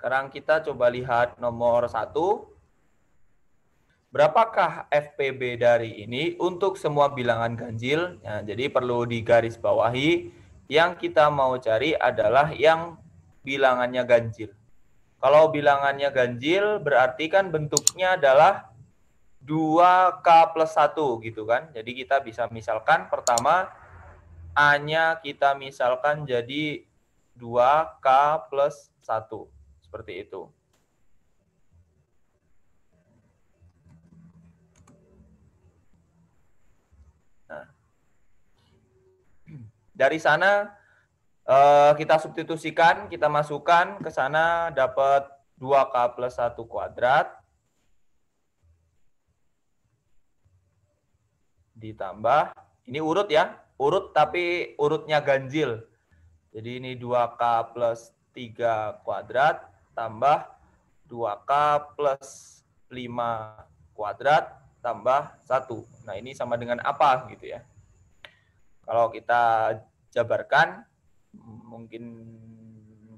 Sekarang kita coba lihat nomor 1. Berapakah FPB dari ini untuk semua bilangan ganjil? Nah, jadi perlu digarisbawahi, yang kita mau cari adalah yang bilangannya ganjil. Kalau bilangannya ganjil berarti kan bentuknya adalah 2K plus 1 gitu kan. Jadi kita bisa misalkan pertama A-nya kita misalkan jadi 2K plus 1. Seperti itu. Nah, dari sana kita substitusikan, kita masukkan ke sana dapat 2K plus 1 kuadrat ditambah, ini urut ya, urut tapi urutnya ganjil. Jadi ini 2K plus 3 kuadrat tambah 2K plus 5 kuadrat tambah 1. Nah, ini sama dengan apa gitu ya. Kalau kita jabarkan, mungkin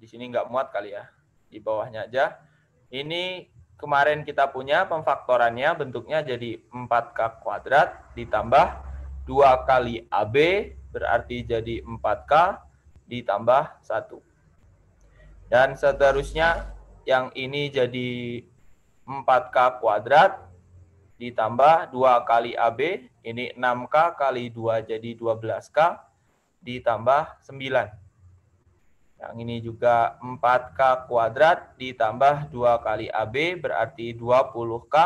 di sini nggak muat kali ya, di bawahnya aja. Ini kemarin kita punya pemfaktorannya bentuknya jadi 4K kuadrat ditambah 2 kali AB berarti jadi 4K ditambah 1. Dan seterusnya yang ini jadi 4K kuadrat ditambah 2 kali AB, ini 6K kali 2 jadi 12K ditambah 9. Yang ini juga 4K kuadrat ditambah 2 kali AB berarti 20K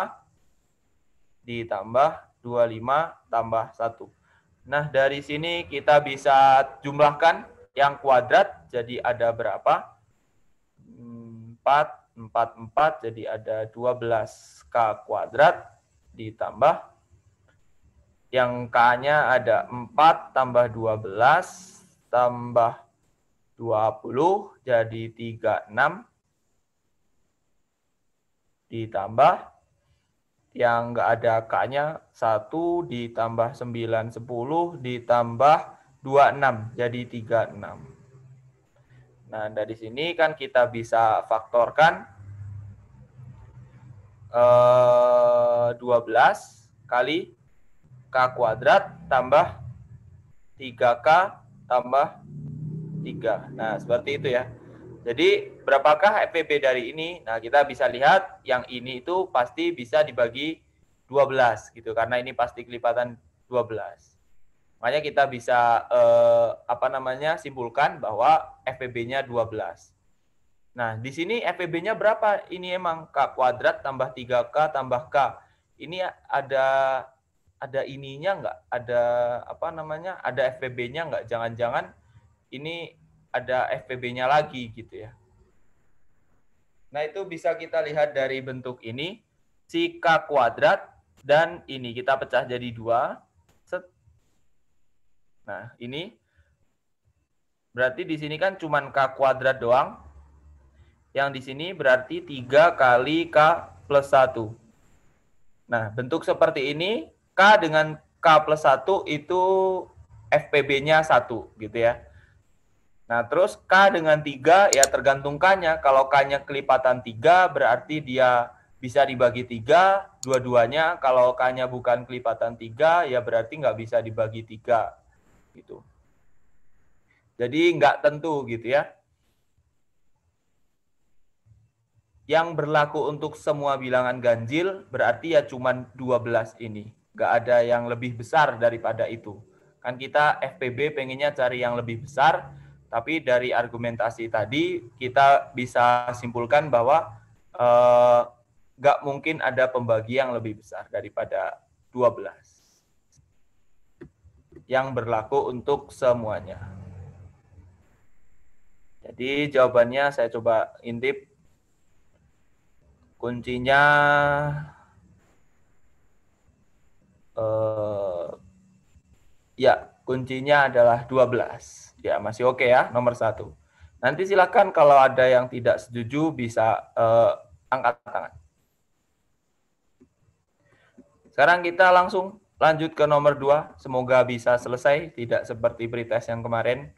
ditambah 25 tambah 1. Nah, dari sini kita bisa jumlahkan yang kuadrat jadi ada berapa? 4 jadi ada 12K kuadrat ditambah yang K-nya ada 4 tambah 12 tambah 20 jadi 36 ditambah yang enggak ada K-nya 1 ditambah 9 10 ditambah 26 jadi 36. Nah, dari sini kan kita bisa faktorkan 12 kali K kuadrat tambah 3K tambah 3. Nah, seperti itu ya. Jadi, berapakah FPB dari ini? Nah, kita bisa lihat yang ini itu pasti bisa dibagi 12 gitu karena ini pasti kelipatan 12. Makanya kita bisa simpulkan bahwa FPB-nya 12. Nah, di sini FPB-nya berapa? Ini emang K kuadrat tambah 3K tambah K. Ini ada ininya enggak? Ada FPB-nya enggak? Jangan-jangan ini ada FPB-nya lagi gitu ya. Nah, itu bisa kita lihat dari bentuk ini. Si K kuadrat dan ini kita pecah jadi 2. Nah, ini berarti di sini kan cuman K kuadrat doang. Yang di sini berarti 3 kali K plus 1. Nah, bentuk seperti ini, K dengan K plus 1 itu FPB-nya 1 gitu ya. Nah, terus K dengan 3 ya tergantung K-nya. Kalau K-nya kelipatan 3 berarti dia bisa dibagi 3 dua-duanya. Kalau K-nya bukan kelipatan 3 ya berarti nggak bisa dibagi 3 gitu. Jadi nggak tentu gitu ya. Yang berlaku untuk semua bilangan ganjil berarti ya cuma 12 ini. Nggak ada yang lebih besar daripada itu. Kan kita FPB pengennya cari yang lebih besar, tapi dari argumentasi tadi kita bisa simpulkan bahwa nggak mungkin ada pembagi yang lebih besar daripada 12. Yang berlaku untuk semuanya. Jadi jawabannya saya coba intip. Kuncinya kuncinya adalah 12. Ya, masih oke ya, nomor 1. Nanti silakan kalau ada yang tidak setuju bisa angkat tangan. Sekarang kita langsung lanjut ke nomor 2. Semoga bisa selesai, tidak seperti pretest yang kemarin.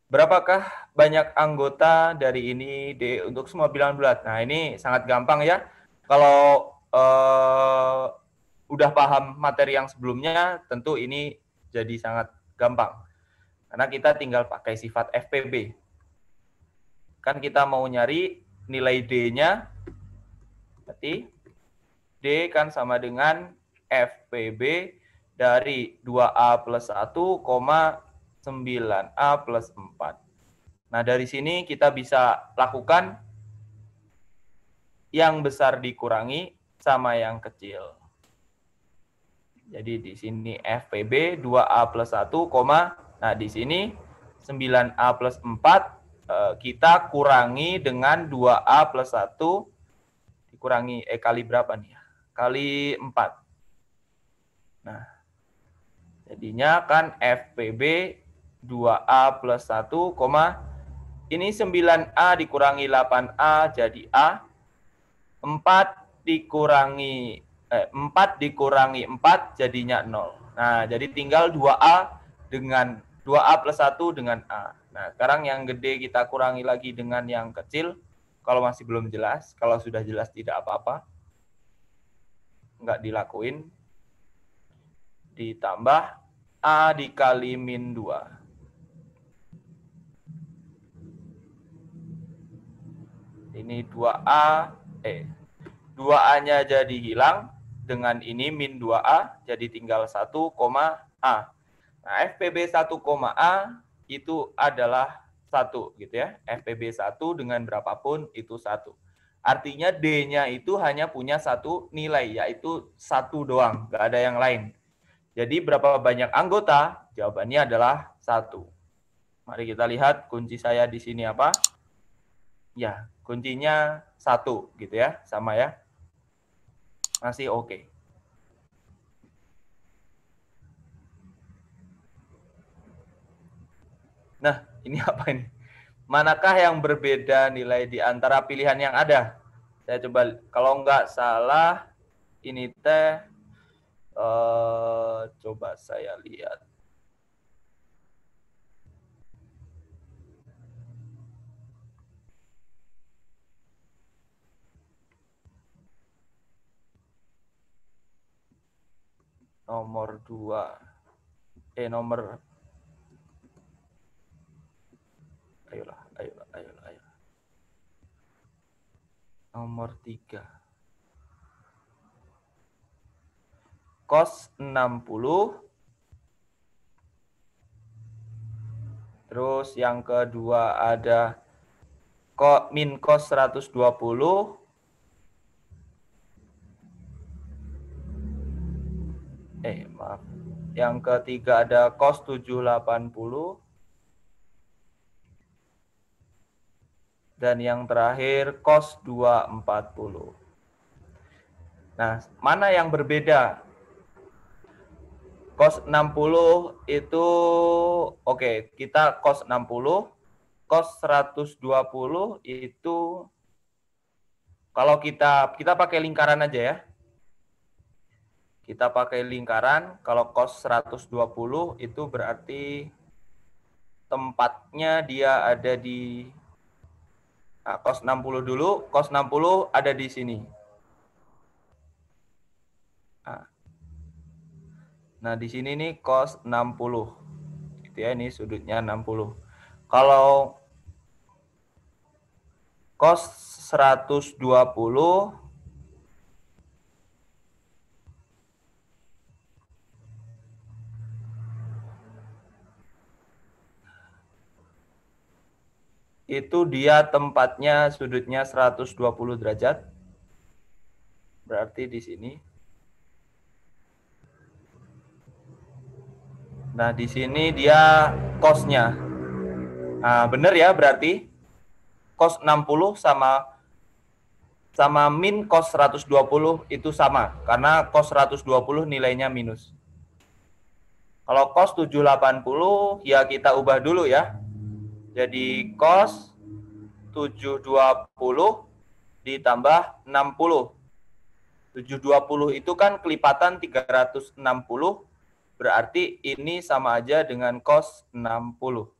Berapakah banyak anggota dari ini D untuk semua bilangan bulat? Nah, ini sangat gampang ya. Kalau udah paham materi yang sebelumnya, tentu ini jadi sangat gampang. Karena kita tinggal pakai sifat FPB. Kan kita mau nyari nilai D-nya, berarti D kan sama dengan FPB dari 2A plus 1, 9A plus 4. Nah, dari sini kita bisa lakukan yang besar dikurangi sama yang kecil. Jadi di sini FPB 2A plus 1, nah di sini 9A plus 4 kita kurangi dengan 2A plus 1 dikurangi kali berapa nih ya? Kali 4. Nah, jadinya kan FPB 2A plus 1, ini 9A dikurangi 8A jadi A. 4 dikurangi 4 dikurangi 4 jadinya 0. Nah, jadi tinggal 2A dengan 2A plus 1 dengan A. Nah, sekarang yang gede kita kurangi lagi dengan yang kecil. Kalau masih belum jelas, kalau sudah jelas tidak apa-apa. Nggak dilakuin. Ditambah A dikali min 2. Ini 2A, 2A-nya jadi hilang. Dengan ini min 2A, jadi tinggal 1, A. Nah, FPB 1, A itu adalah 1, gitu ya. FPB 1 dengan berapapun itu 1. Artinya D-nya itu hanya punya satu nilai, yaitu 1 doang, nggak ada yang lain. Jadi berapa banyak anggota? Jawabannya adalah 1. Mari kita lihat kunci saya di sini apa? Ya, kuncinya 1 gitu ya, sama ya. Masih oke. Nah, ini apa ini? Manakah yang berbeda nilai di antara pilihan yang ada? Saya coba, kalau nggak salah, ini teh, coba saya lihat. Nomor 2. Nomor. Ayolah. Nomor 3. Cos 60. Terus yang kedua ada min cos 120. Maaf. Yang ketiga ada cos 780. Dan yang terakhir cos 240. Nah, mana yang berbeda? Cos 60 itu oke, kita cos 60, cos 120 itu kalau kita pakai lingkaran aja ya. Kita pakai lingkaran, kalau cos 120 itu berarti tempatnya dia ada di cos 60 dulu, cos 60 ada di sini. Nah, di sini nih cos 60. Gitu ya, ini sudutnya 60. Kalau cos 120 itu dia tempatnya sudutnya 120 derajat. Berarti di sini. Nah, di sini dia cosnya. Nah, benar ya berarti cos 60 sama min cos 120 itu sama. Karena cos 120 nilainya minus. Kalau cos 780 ya kita ubah dulu ya. Jadi cos 720 ditambah 60. 720 itu kan kelipatan 360. Berarti ini sama aja dengan cos 60.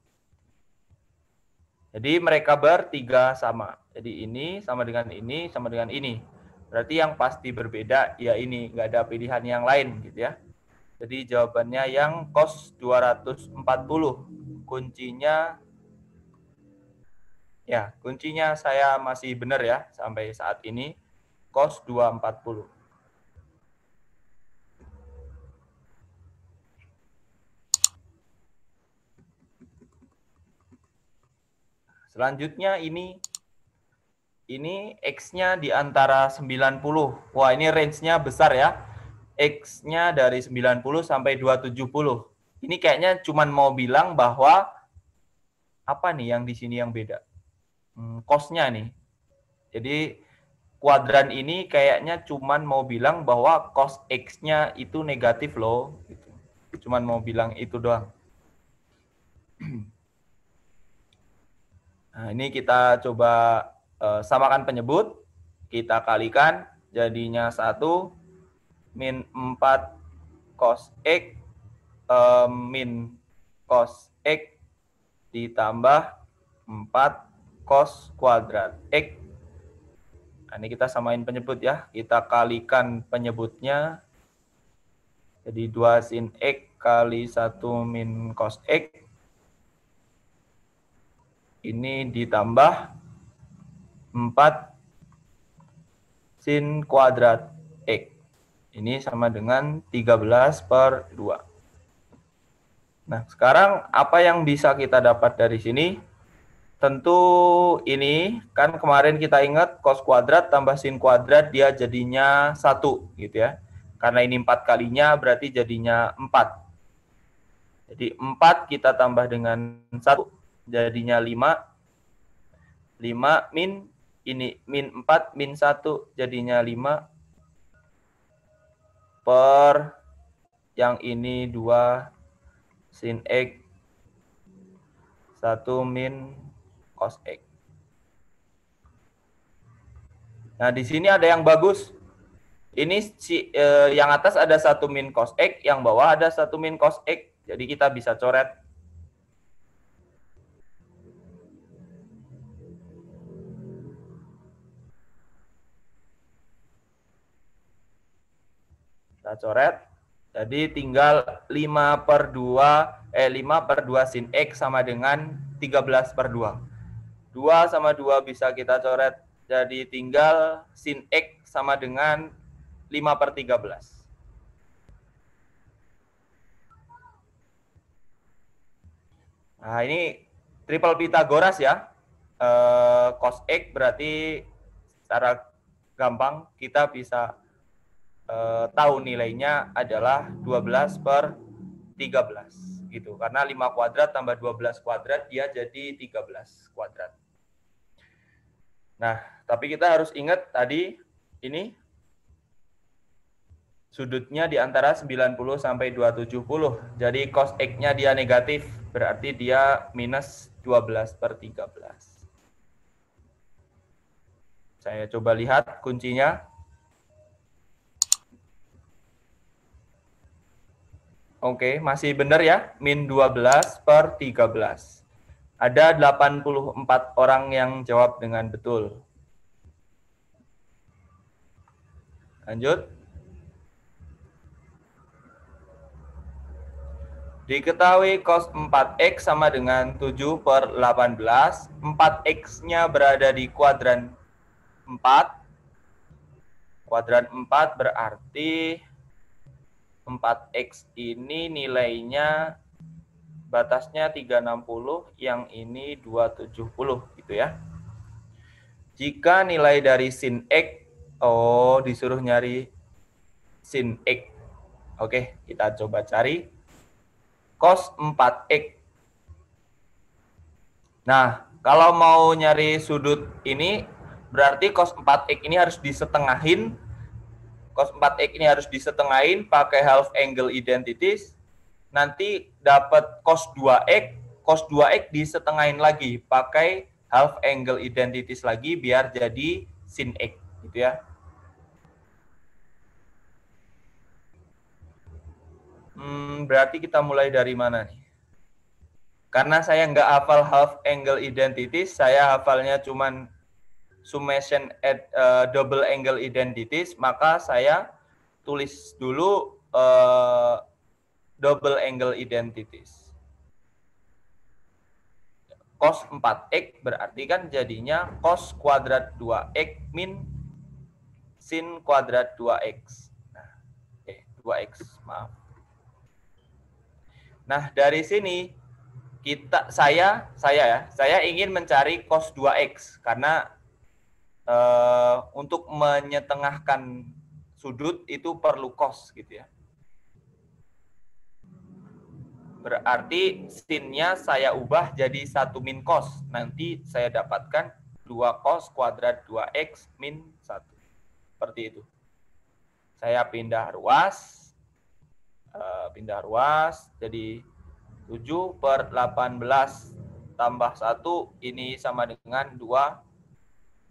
Jadi mereka bertiga sama. Jadi ini sama dengan ini, sama dengan ini. Berarti yang pasti berbeda ya ini, nggak ada pilihan yang lain gitu ya. Jadi jawabannya yang cos 240. Kuncinya ya, kuncinya saya masih benar ya sampai saat ini cos 240. Selanjutnya ini X-nya di antara 90. Wah, ini range-nya besar ya. X-nya dari 90 sampai 270. Ini kayaknya cuman mau bilang bahwa apa nih yang di sini yang beda? Cost-nya nih. Jadi kuadran ini kayaknya cuman mau bilang bahwa cos X-nya itu negatif loh. Cuman mau bilang itu doang. Nah, ini kita coba samakan penyebut. Kita kalikan, jadinya 1 min 4 cos X min cos X ditambah 4 cos kuadrat X. Nah, ini kita samain penyebut ya. Kita kalikan penyebutnya. Jadi 2 sin X kali 1 min cos X. Ini ditambah 4 sin kuadrat X. Ini sama dengan 13/2. Nah, sekarang apa yang bisa kita dapat dari sini? Tentu ini, kan kemarin kita ingat cos kuadrat tambah sin kuadrat dia jadinya 1 gitu ya. Karena ini 4 kalinya berarti jadinya 4. Jadi 4 kita tambah dengan 1 jadinya 5. 5 min ini min 4 min 1 jadinya 5 per yang ini 2 sin X 1 min cos X. Nah, di sini ada yang bagus. Ini yang atas ada 1 min cos X, yang bawah ada 1 min cos X. Jadi kita bisa coret. Kita coret. Jadi tinggal 5/2 sin X sama dengan 13/2. 2 sama 2 bisa kita coret. Jadi tinggal sin X sama dengan 5/13. Nah, ini triple Pythagoras ya. Cos X berarti secara gampang kita bisa tahu nilainya adalah 12/13 gitu. Karena 5 kuadrat tambah 12 kuadrat dia jadi 13 kuadrat. Nah, tapi kita harus ingat tadi ini sudutnya di antara 90 sampai 270. Jadi cos X-nya dia negatif, berarti dia minus 12/13. Saya coba lihat kuncinya. Oke, masih benar ya, min 12/13. Ada 84 orang yang jawab dengan betul. Lanjut. Diketahui cos 4X sama dengan 7/18. 4X-nya berada di kuadran 4. Kuadran 4 berarti 4X ini nilainya batasnya 360, yang ini 270 gitu ya. Jika nilai dari sin X, disuruh nyari sin X. Oke, kita coba cari cos 4X. Nah, kalau mau nyari sudut ini, berarti cos 4X ini harus disetengahin. Cos 4X ini harus disetengahin pakai half angle identities. Nanti dapat cos 2X. Cos 2X disetengahin lagi pakai half angle identities lagi biar jadi sin X gitu ya. Berarti kita mulai dari mana nih? karena saya nggak hafal half angle identities, saya hafalnya cuman summation at double angle identities, maka saya tulis dulu double angle identities. Cos 4x berarti kan jadinya cos kuadrat 2x min sin kuadrat 2x. Nah, 2x, maaf. Nah, dari sini saya ingin mencari cos 2x karena untuk menyetengahkan sudut itu perlu cos gitu ya. Berarti sinnya saya ubah jadi 1 min cos. Nanti saya dapatkan 2 cos kuadrat 2x min 1. Seperti itu. Saya pindah ruas. Jadi 7/18 tambah 1 ini sama dengan 2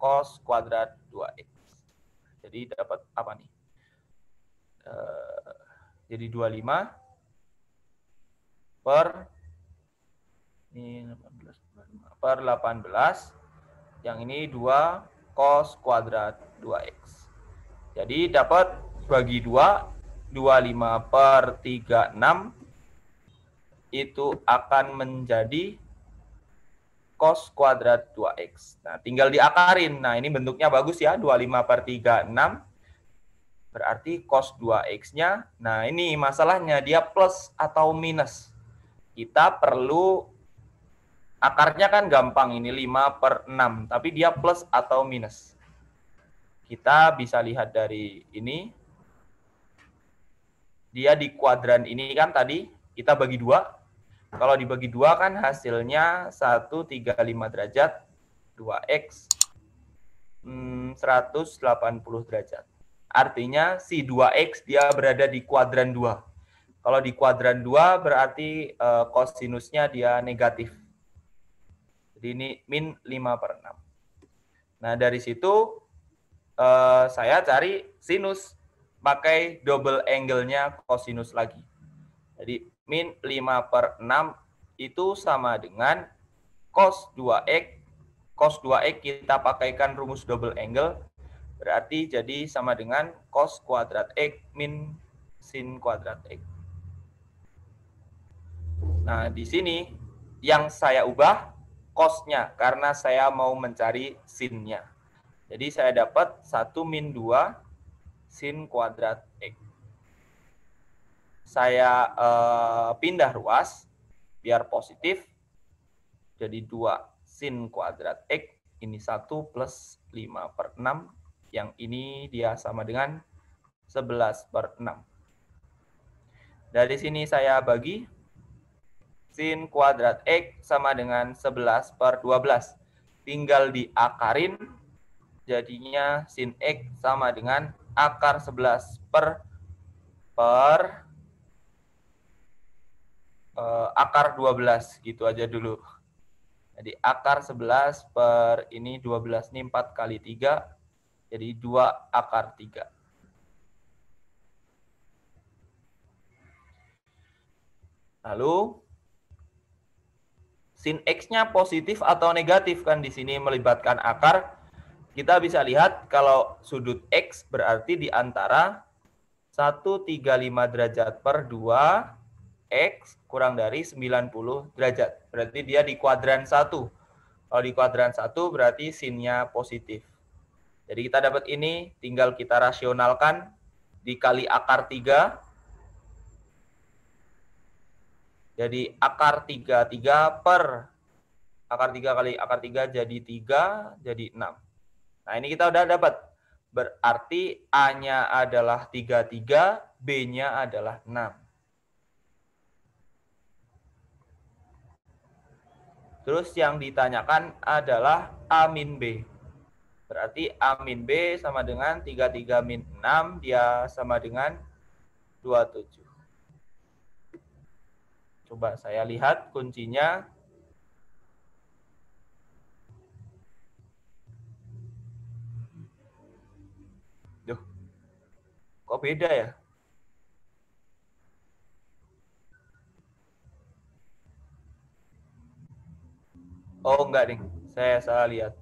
cos kuadrat 2x. Jadi dapat apa nih? Jadi 25 per 18 yang ini 2 cos kuadrat 2x. Jadi dapat bagi 2 25/36 itu akan menjadi cos kuadrat 2x. Nah, tinggal diakarin. Nah, ini bentuknya bagus ya, 25/36 berarti cos 2x-nya. Nah, ini masalahnya dia plus atau minus. Kita perlu, akarnya kan gampang, ini 5/6, tapi dia plus atau minus. Kita bisa lihat dari ini, dia di kuadran ini kan tadi, kita bagi 2. Kalau dibagi 2 kan hasilnya 135 derajat, 2x 180 derajat. Artinya si 2x dia berada di kuadran 2. Kalau di kuadran 2 berarti kosinusnya dia negatif. Jadi ini min 5/6. Nah, dari situ saya cari sinus. Pakai double angle-nya kosinus lagi. Jadi min 5/6 itu sama dengan cos 2x. Cos 2x kita pakaikan rumus double angle. Berarti jadi sama dengan cos kuadrat x min sin kuadrat x. Nah, di sini yang saya ubah cos-nya karena saya mau mencari sin-nya. Jadi saya dapat 1 min 2 sin kuadrat x. Saya pindah ruas biar positif. Jadi 2 sin kuadrat x. Ini 1 plus 5/6. Yang ini dia sama dengan 11/6. Dari sini saya bagi. Sin kuadrat x sama dengan 11/12. Tinggal diakarin, jadinya sin x sama dengan akar 11 per akar 12. Gitu aja dulu. Jadi akar 11 per ini 12, ini 4 kali 3. Jadi 2 akar 3. Lalu sin X-nya positif atau negatif kan di sini melibatkan akar. Kita bisa lihat kalau sudut X berarti di antara 135 derajat per 2 X kurang dari 90 derajat. Berarti dia di kuadran 1. Kalau di kuadran 1 berarti sinnya positif. Jadi kita dapat ini tinggal kita rasionalkan dikali akar 3. Jadi akar 3 per akar 3 kali akar 3 jadi 3, jadi 6. Nah, ini kita udah dapat. Berarti A-nya adalah 33, B-nya adalah 6. Terus yang ditanyakan adalah A min B. Berarti A min B sama dengan 33 min 6, dia sama dengan 27. Coba saya lihat kuncinya. Duh, kok beda ya? enggak nih, saya salah lihat.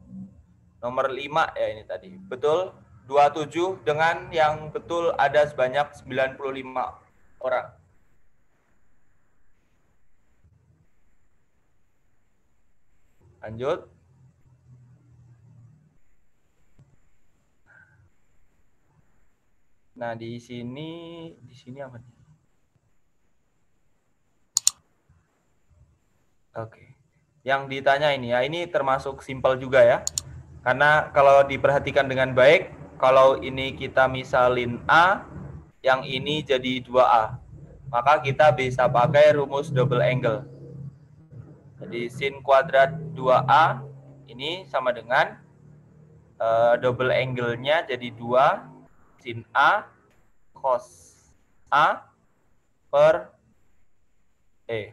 Nomor 5 ya ini tadi. Betul, 27 dengan yang betul ada sebanyak 95 orang. Lanjut. Nah, di sini apa nih? Oke. Yang ditanya ini ya, ini termasuk simpel juga ya. Karena kalau diperhatikan dengan baik, kalau ini kita misalin A, yang ini jadi 2A. Maka kita bisa pakai rumus double angle. Jadi sin kuadrat 2A ini sama dengan double angle-nya jadi 2 sin A cos A per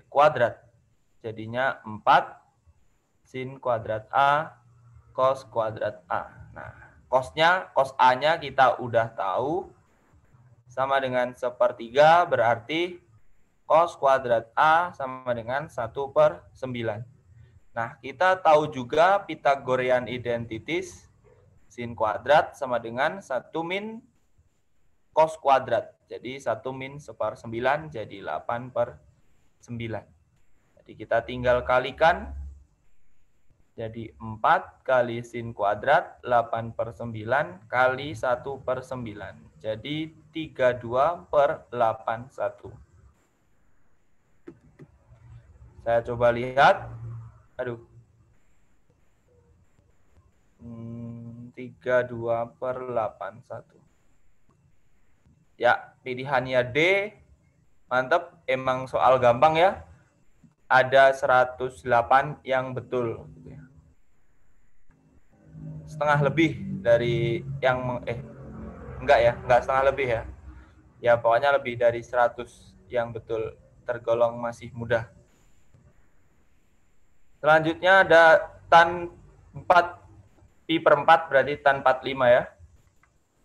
kuadrat. Jadinya 4 sin kuadrat A cos kuadrat A. Nah, cos A-nya kita udah tahu sama dengan 1/3, berarti cos kuadrat A sama dengan 1/9. Nah, kita tahu juga Pythagorean identities sin kuadrat sama dengan 1 min cos kuadrat. Jadi 1 min 1/9 jadi 8/9. Jadi kita tinggal kalikan. Jadi 4 kali sin kuadrat 8/9 kali 1/9. Jadi 32/81. Saya coba lihat. Aduh. 32/81. Ya, pilihannya D. Mantap, emang soal gampang ya. Ada 108 yang betul. Setengah lebih dari yang enggak ya, enggak setengah lebih ya. Ya pokoknya lebih dari 100 yang betul, tergolong masih mudah. Selanjutnya ada tan 4 pi/4 berarti tan 45 ya.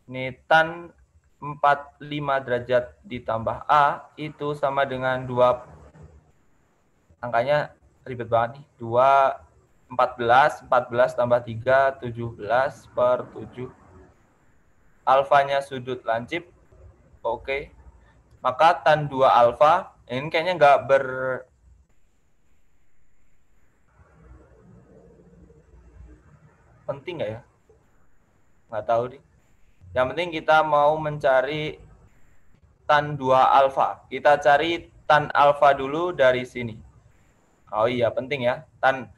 Ini tan 45 derajat ditambah A itu sama dengan 2, angkanya ribet banget nih, 2 14 tambah 3 17/7. Alfanya sudut lancip. Oke. Maka tan 2 alfa ini kayaknya nggak penting nggak ya? Nggak tahu nih. Yang penting kita mau mencari tan 2 alfa. Kita cari tan alfa dulu dari sini. Oh iya, penting ya. Tan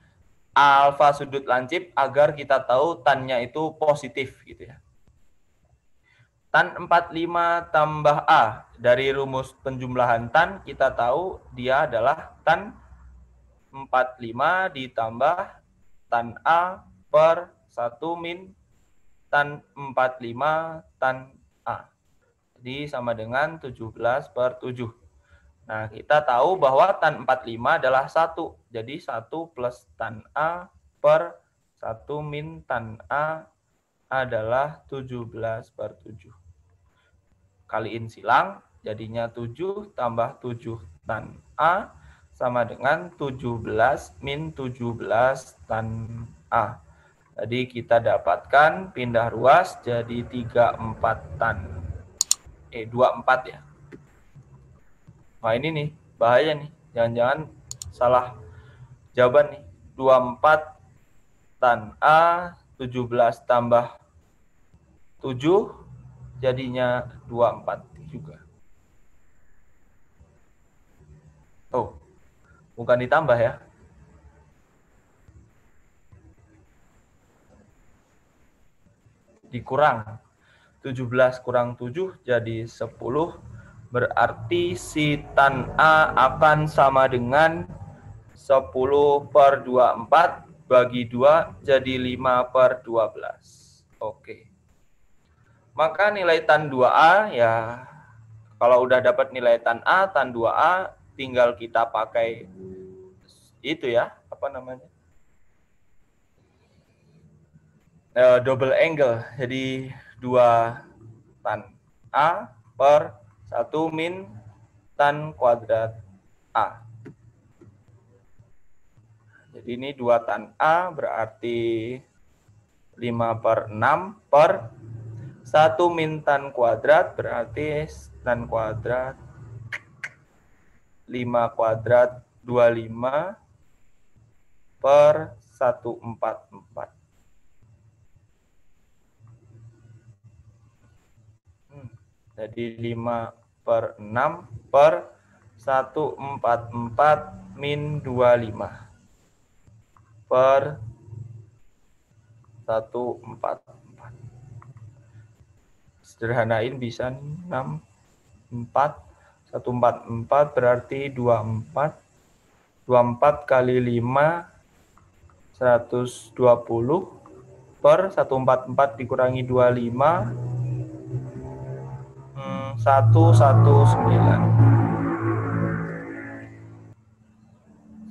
alfa sudut lancip agar kita tahu tannya itu positif gitu ya. Tan 45 tambah A. Dari rumus penjumlahan tan kita tahu dia adalah tan 45 ditambah tan A per 1 min tan 45 tan A. Jadi sama dengan 17/7. Nah, kita tahu bahwa tan 45 adalah 1. Jadi 1 plus tan A per 1 min tan A adalah 17/7. Kaliin silang, jadinya 7 tambah 7 tan A sama dengan 17 min 17 tan A. Jadi kita dapatkan pindah ruas jadi 34 tan. 24 ya. Nah ini nih, bahaya nih. Jangan-jangan salah jawaban nih. 24 tan A, 17 tambah 7, jadinya 24 juga. Oh, bukan ditambah ya. Dikurang. 17 kurang 7 jadi 10. Berarti si tan A akan sama dengan 10/24 bagi 2 jadi 5/12. Oke. Maka nilai tan 2A ya, kalau udah dapat nilai tan A, tan 2A tinggal kita pakai itu ya, apa namanya? Double angle. Jadi 2 tan A per 1 min tan kuadrat A. Jadi Jadi ini 2 tan A berarti 5/6 per 1 min tan kuadrat berarti tan kuadrat 5 kuadrat 25 per 144. Jadi 5/6 per 144 min 25 per 144. Sederhanain bisa 6, 4, 144 berarti 24. 24 kali 5, 120 per 144 dikurangi 25, 119.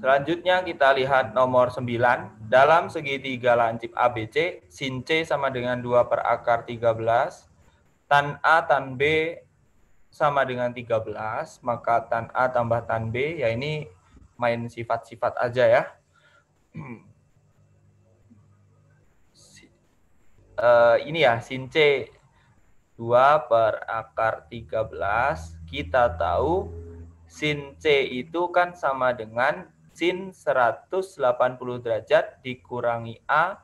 Selanjutnya kita lihat nomor 9. Dalam segitiga lancip ABC, sin C sama dengan 2 per akar 13, tan A tan B sama dengan 13, maka tan A tambah tan B, ya ini main sifat-sifat aja ya. Ini ya, sin C 2 per akar 13, kita tahu sin C itu kan sama dengan sin 180 derajat dikurangi A.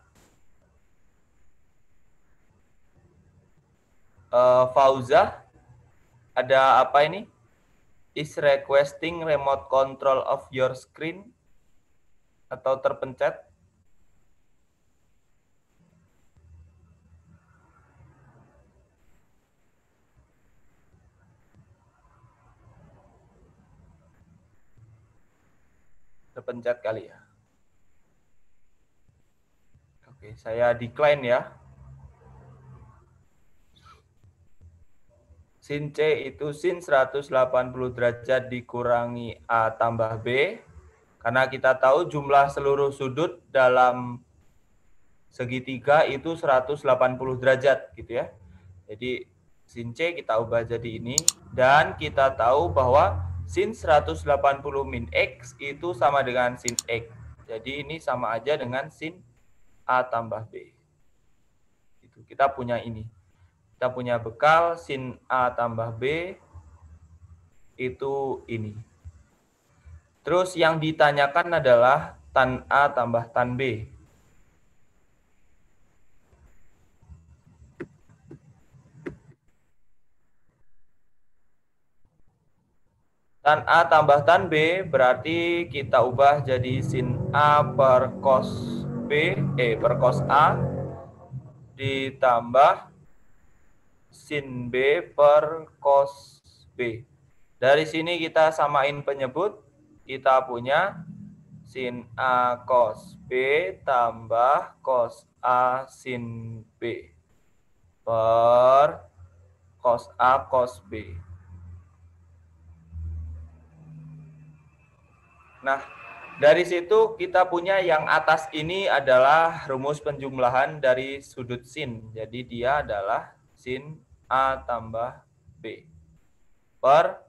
Fauzah, ada apa ini? Is requesting remote control of your screen? Atau terpencet? Terpencet kali ya. Oke, saya decline ya. Sin C itu sin 180 derajat dikurangi A tambah B. Karena kita tahu jumlah seluruh sudut dalam segitiga itu 180 derajat gitu ya. Jadi sin C kita ubah jadi ini. Dan kita tahu bahwa sin 180 min X itu sama dengan sin X. Jadi ini sama aja dengan sin A tambah B. Itu kita punya ini. Kita punya bekal sin A tambah B itu ini. Terus yang ditanyakan adalah tan A tambah tan B. Tan A tambah tan B berarti kita ubah jadi sin A per cos B, per cos A ditambah sin B per cos B. Dari sini kita samain penyebut, kita punya sin A cos B tambah cos A sin B per cos A cos B. Nah, dari situ kita punya yang atas ini adalah rumus penjumlahan dari sudut sin. Jadi dia adalah sin A tambah B. Per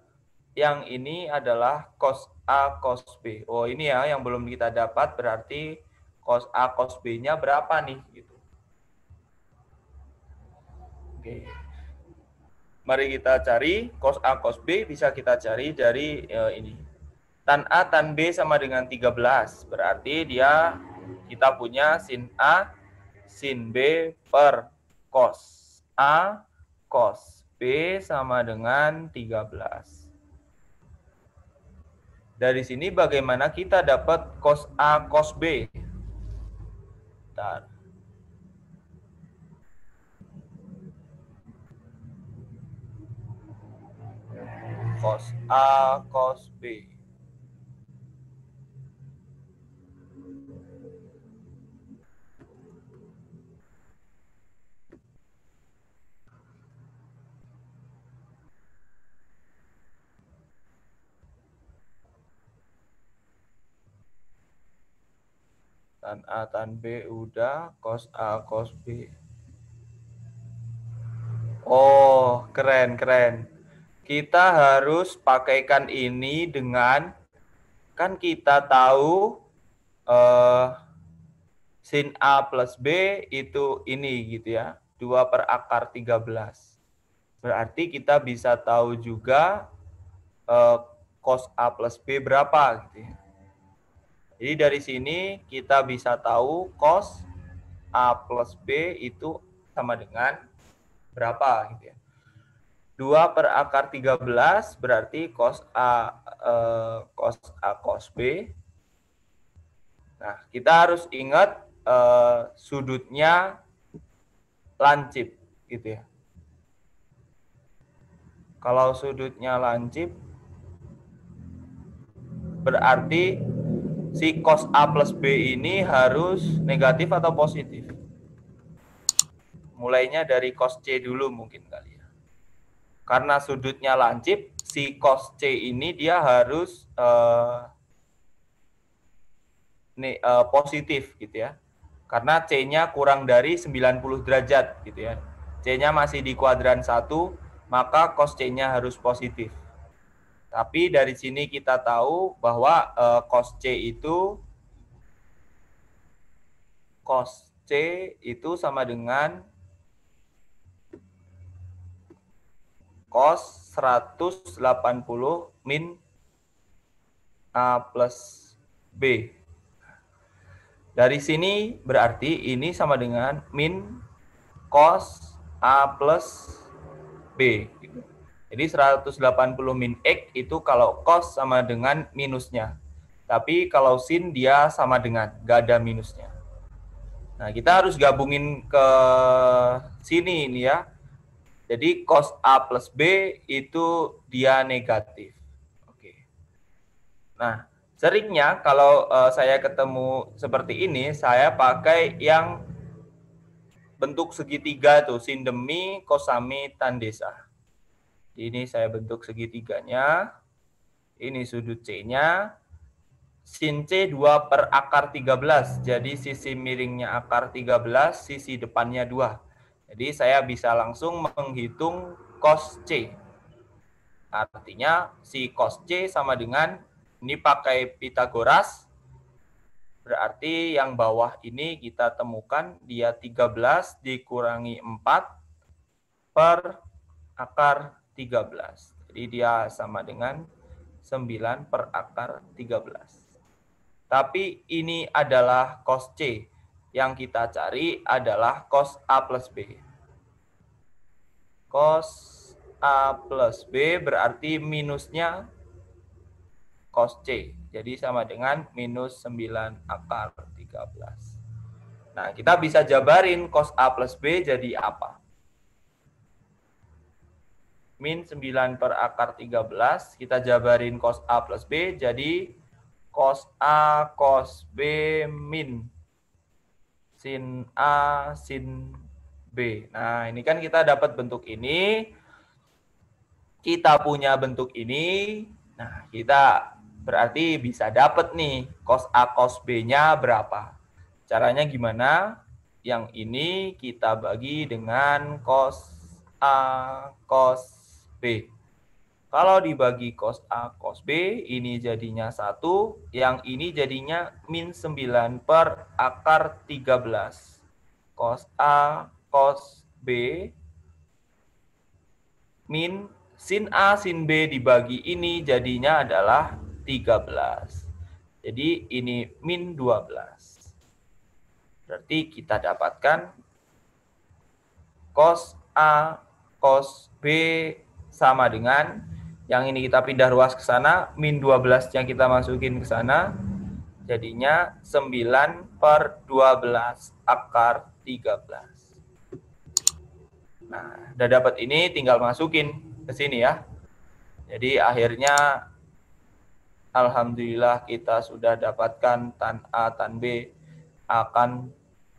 yang ini adalah cos A cos B. Oh, ini ya yang belum kita dapat, berarti cos A cos B-nya berapa nih gitu. Oke. Mari kita cari cos A cos B, bisa kita cari dari ini. Tan A tan B sama dengan 13. Berarti dia kita punya sin A sin B per cos A cos B sama dengan 13. Dari sini bagaimana kita dapat cos A cos B? Bentar. Cos A cos B. Tan A tan B udah, cos A cos B. Oh, keren, keren. Kita harus pakaikan ini dengan, kan kita tahu sin A plus B itu ini gitu ya. 2 per akar 13. Berarti kita bisa tahu juga cos A plus B berapa gitu ya. Jadi dari sini kita bisa tahu cos A plus B itu sama dengan berapa gitu ya. 2 per akar 13 berarti cos A cos B. Nah, kita harus ingat sudutnya lancip gitu ya. Kalau sudutnya lancip berarti si cos A plus B ini harus negatif atau positif. Mulainya dari cos C dulu mungkin kali ya. Karena sudutnya lancip, si cos C ini dia harus positif gitu ya. Karena C-nya kurang dari 90 derajat gitu ya. C-nya masih di kuadran 1, maka cos C-nya harus positif. Tapi dari sini kita tahu bahwa cos C itu sama dengan cos 180 min A plus B. Dari sini berarti ini sama dengan min cos A plus B. Jadi 180 min X itu kalau cos sama dengan minusnya. Tapi kalau sin dia sama dengan, nggak ada minusnya. Nah, kita harus gabungin ke sini ini ya. Jadi cos A plus B itu dia negatif. Oke. Nah, seringnya kalau saya ketemu seperti ini, saya pakai yang bentuk segitiga tuh, sin demi, kosami, tan desa. Ini saya bentuk segitiganya. Ini sudut C-nya. Sin C 2 per akar 13. Jadi sisi miringnya akar 13, sisi depannya 2. Jadi saya bisa langsung menghitung cos C. Artinya si cos C sama dengan, ini pakai Pitagoras, berarti yang bawah ini kita temukan dia 13 dikurangi 4 per akar 13. Jadi dia sama dengan 9 per akar 13. Tapi ini adalah cos C. Yang kita cari adalah cos A plus B. Cos A plus B berarti minusnya cos C. Jadi sama dengan minus 9 akar 13. Nah, kita bisa jabarin cos A plus B jadi apa? Min 9 per akar 13, kita jabarin cos A plus B jadi cos A cos B min sin A sin B. Nah, ini kan kita dapat bentuk ini. Kita punya bentuk ini. Nah, kita berarti bisa dapat nih cos A cos B-nya berapa. Caranya gimana? Yang ini kita bagi dengan cos A cos B. Kalau dibagi cos A cos B, ini jadinya 1, yang ini jadinya min 9 per akar 13. Cos A cos B min sin A sin B dibagi ini jadinya adalah 13. Jadi ini min 12. Berarti kita dapatkan cos A cos B sama dengan, yang ini kita pindah ruas ke sana, min 12 yang kita masukin ke sana, jadinya 9 per 12 akar 13. Nah, udah dapat ini, tinggal masukin ke sini ya. Jadi akhirnya, alhamdulillah kita sudah dapatkan tan A, tan B akan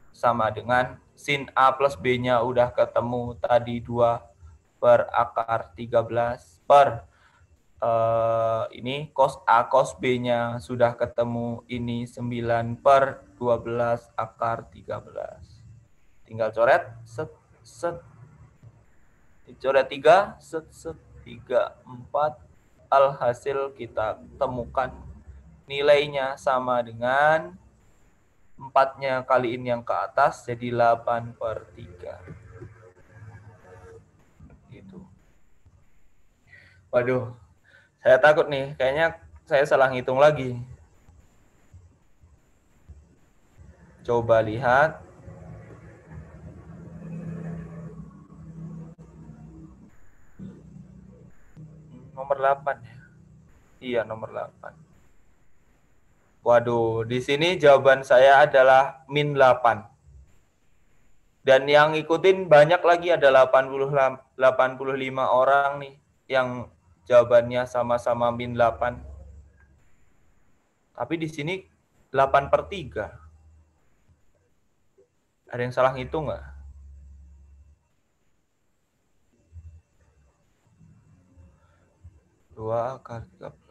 sama dengan sin A plus B-nya udah ketemu tadi 2 per akar 13 per ini cos A cos B-nya sudah ketemu ini 9 per 12 akar 13. Tinggal coret, set, set. Dicoret 3, set, set, 3, 4. Alhasil kita temukan nilainya sama dengan 4-nya kaliin yang ke atas, jadi 8/3. Gitu. Waduh, saya takut nih, kayaknya saya salah ngitung lagi. Coba lihat. Nomor 8 ya. Iya, nomor 8. Waduh, di sini jawaban saya adalah min 8. Dan yang ngikutin banyak lagi, ada 85 orang nih yang jawabannya sama-sama min 8. Tapi di sini 8/3. Ada yang salah ngitung nggak? Dua kali 13.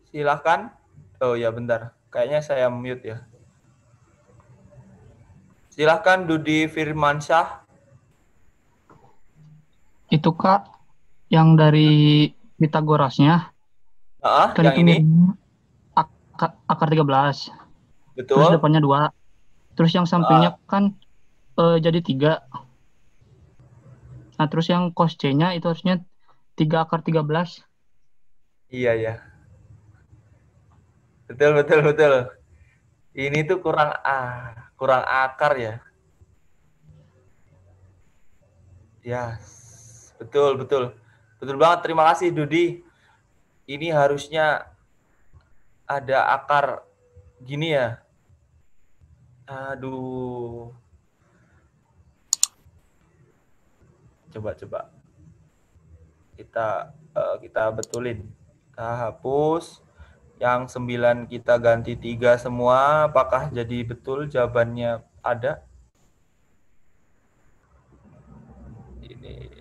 Silahkan. Oh ya, bentar. Kayaknya saya mute ya. Silahkan Dudi Firmansyah. Itu Kak, yang dari Pitagorasnya, kan Yang itu ini. akar 13. Terus Betul. depannya 2. Terus yang sampingnya kan jadi 3. Nah, terus yang cos C-nya itu harusnya 3 akar 13. Iya, ya. Betul, betul, betul. Ini tuh kurang akar ya. Ya, betul, betul. Betul banget, terima kasih Dudi. Ini harusnya ada akar gini ya. Aduh. Coba. Kita betulin. Kita hapus. Yang 9 kita ganti 3 semua. Apakah jadi betul jawabannya ada? Ini.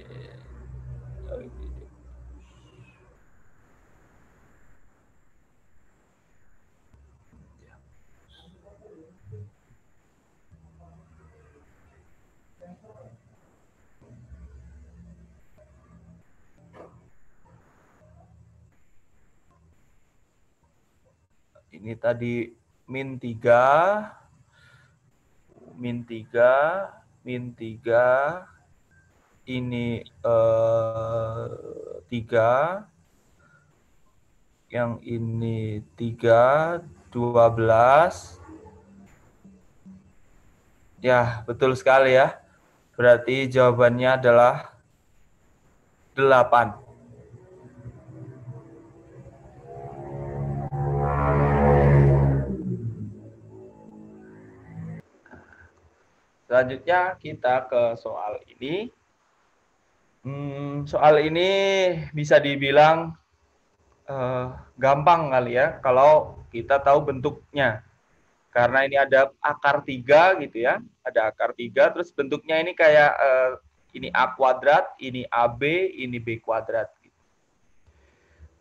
Ini tadi min 3, min 3, min 3, ini 3, yang ini 3, 12. Ya, betul sekali ya. Berarti jawabannya adalah 8. Selanjutnya kita ke soal ini. Soal ini bisa dibilang gampang kali ya kalau kita tahu bentuknya. Karena ini ada akar 3 gitu ya. Ada akar 3, terus bentuknya ini kayak ini A kuadrat, ini AB, ini B kuadrat.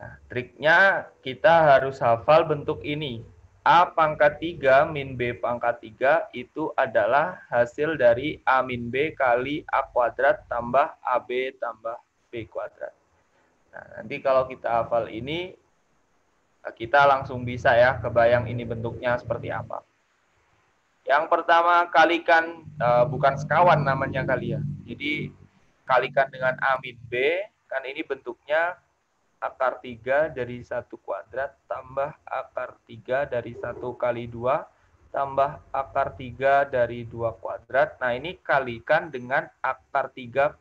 Nah, triknya kita harus hafal bentuk ini. A pangkat 3 min B pangkat 3 itu adalah hasil dari A min B kali A kuadrat tambah AB tambah B kuadrat. Nah, nanti kalau kita hafal ini, kita langsung bisa ya kebayang ini bentuknya seperti apa. Yang pertama kalikan, bukan sekawan namanya kali ya. Jadi kalikan dengan A min B, kan ini bentuknya akar 3 dari 1 kuadrat tambah akar 3 dari 1 kali 2 tambah akar 3 dari 2 kuadrat. Nah, ini kalikan dengan akar 3.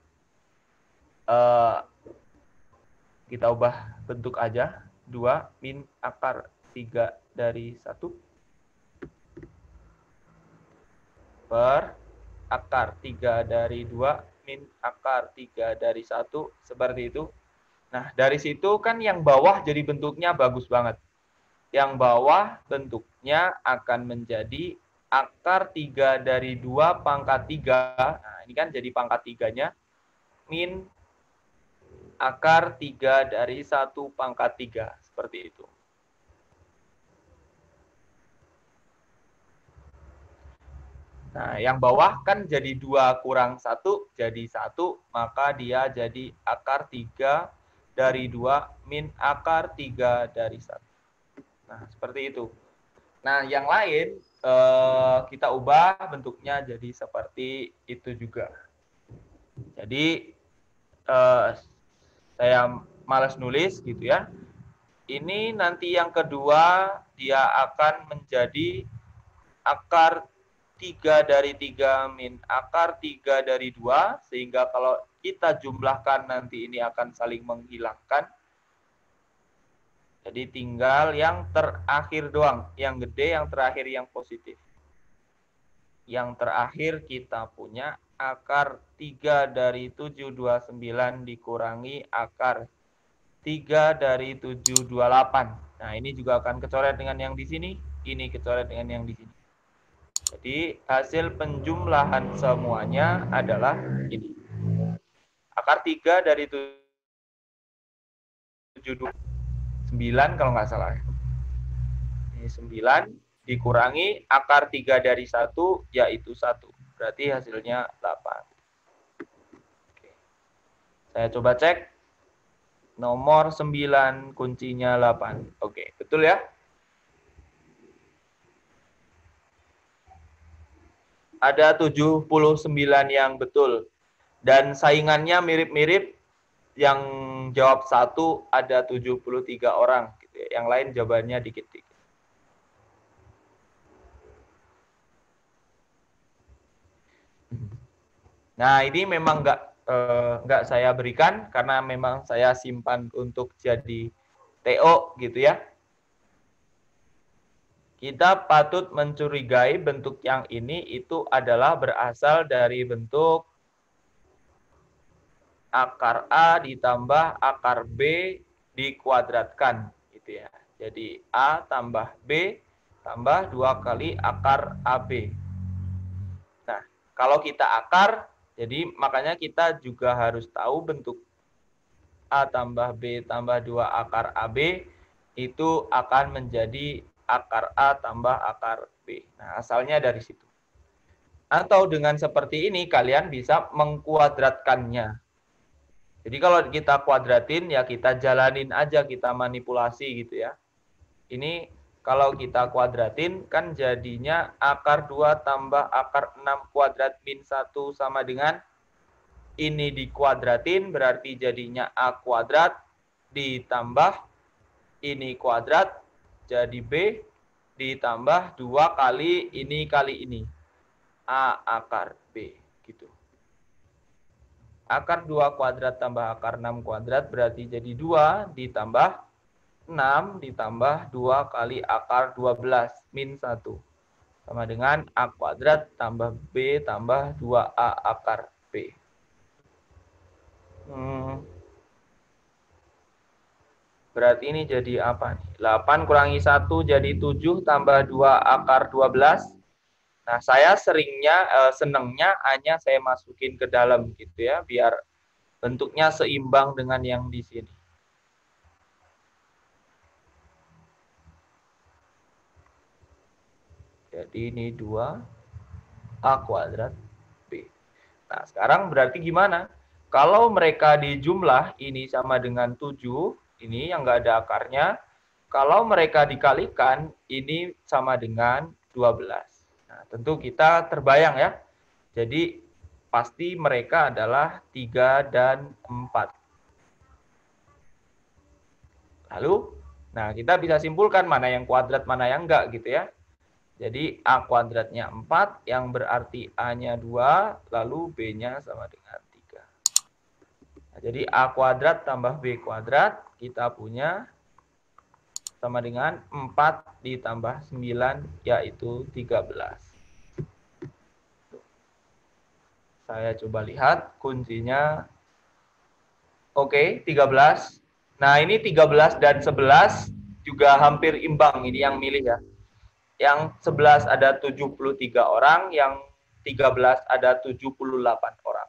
Kita ubah bentuk aja. 2 min akar 3 dari 1 per akar 3 dari 2 min akar 3 dari 1. Seperti itu. Nah, dari situ kan yang bawah jadi bentuknya bagus banget. Yang bawah bentuknya akan menjadi akar 3 dari 2 pangkat 3. Nah, ini kan jadi pangkat 3-nya. Min akar 3 dari 1 pangkat 3. Seperti itu. Nah, yang bawah kan jadi 2 kurang 1 jadi 1. Maka dia jadi akar 3 dari 2 min akar 3 dari 1. Nah, seperti itu. Nah, yang lain kita ubah bentuknya jadi seperti itu juga. Jadi, saya malas nulis gitu ya. Ini nanti yang kedua, dia akan menjadi akar 3 dari 3 min akar 3 dari 2. Sehingga kalau kita jumlahkan nanti ini akan saling menghilangkan. Jadi tinggal yang terakhir doang. Yang gede, yang terakhir yang positif. Yang terakhir kita punya akar 3 dari 729 dikurangi akar 3 dari 728. Nah, ini juga akan kecoret dengan yang di sini. Ini kecoret dengan yang di sini. Jadi hasil penjumlahan semuanya adalah ini. Akar 3 dari 729. 9 kalau nggak salah. Ini 9 dikurangi akar 3 dari 1 yaitu 1. Berarti hasilnya 8. Oke. Saya coba cek. Nomor 9 kuncinya 8. Oke, betul ya? Ada 79 yang betul. Dan saingannya mirip-mirip. Yang jawab 1 ada 73 orang. Gitu ya. Yang lain jawabannya dikit-dikit. Nah, ini memang nggak saya berikan karena memang saya simpan untuk jadi TO gitu ya. Kita patut mencurigai bentuk yang ini itu adalah berasal dari bentuk akar A ditambah akar B dikuadratkan gitu ya. Jadi A tambah B tambah 2 kali akar AB. Nah, kalau kita akar, jadi makanya kita juga harus tahu bentuk A tambah B tambah 2 akar AB itu akan menjadi akar A tambah akar B. Nah, asalnya dari situ. Atau dengan seperti ini kalian bisa mengkuadratkannya. Jadi kalau kita kuadratin ya kita jalanin aja, kita manipulasi gitu ya. Ini kalau kita kuadratin kan jadinya akar 2 tambah akar 6 kuadrat min 1 sama dengan ini dikuadratin berarti jadinya A kuadrat ditambah ini kuadrat jadi B ditambah 2 kali ini A akar B gitu. Akar 2 kuadrat tambah akar 6 kuadrat berarti jadi 2 ditambah 6 ditambah 2 kali akar 12 min 1. Sama dengan A kuadrat tambah B tambah 2A akar B. Berarti ini jadi apa nih? 8 kurangi 1 jadi 7 tambah 2 akar 12. Nah, saya senengnya hanya saya masukin ke dalam gitu ya, biar bentuknya seimbang dengan yang di sini. Jadi ini 2 A kuadrat B. Nah, sekarang berarti gimana? Kalau mereka dijumlah, ini sama dengan 7, ini yang nggak ada akarnya. Kalau mereka dikalikan, ini sama dengan 12. Nah, tentu kita terbayang ya. Jadi, pasti mereka adalah 3 dan 4. Lalu, nah kita bisa simpulkan mana yang kuadrat, mana yang enggak gitu ya. Jadi A kuadratnya 4, yang berarti A-nya 2, lalu B-nya sama dengan 3. Nah, jadi A kuadrat tambah B kuadrat, kita punya sama dengan 4 ditambah 9, yaitu 13. Saya coba lihat kuncinya. Oke, 13. Nah, ini 13 dan 11 juga hampir imbang. Ini yang milih ya. Yang 11 ada 73 orang, yang 13 ada 78 orang.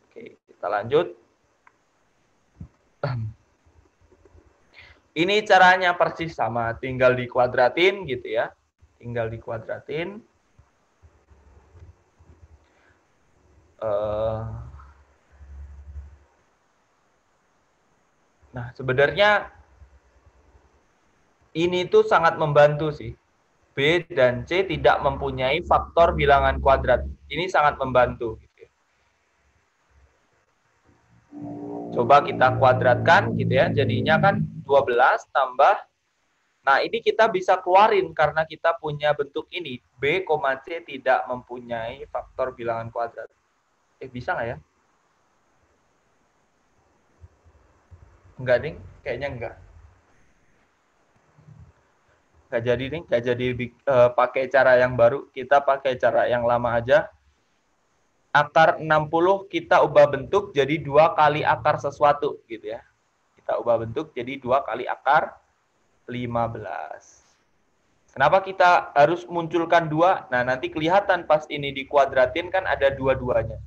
Oke, kita lanjut. Ini caranya persis sama, tinggal dikuadratin gitu ya. Tinggal dikuadratin. Nah, sebenarnya ini tuh sangat membantu sih. B dan C tidak mempunyai faktor bilangan kuadrat. Ini sangat membantu. Coba kita kuadratkan gitu ya. Jadinya kan 12 tambah. Nah, ini kita bisa keluarin karena kita punya bentuk ini. B, C tidak mempunyai faktor bilangan kuadrat. Bisa nggak ya? Enggak, Ding. Kayaknya enggak. Nggak jadi nih, nggak jadi pakai cara yang baru, kita pakai cara yang lama aja. Akar 60 kita ubah bentuk jadi 2 kali akar sesuatu gitu ya. Kita ubah bentuk jadi 2 kali akar 15. Kenapa kita harus munculkan 2? Nah, nanti kelihatan pas ini dikuadratin kan ada dua-duanya.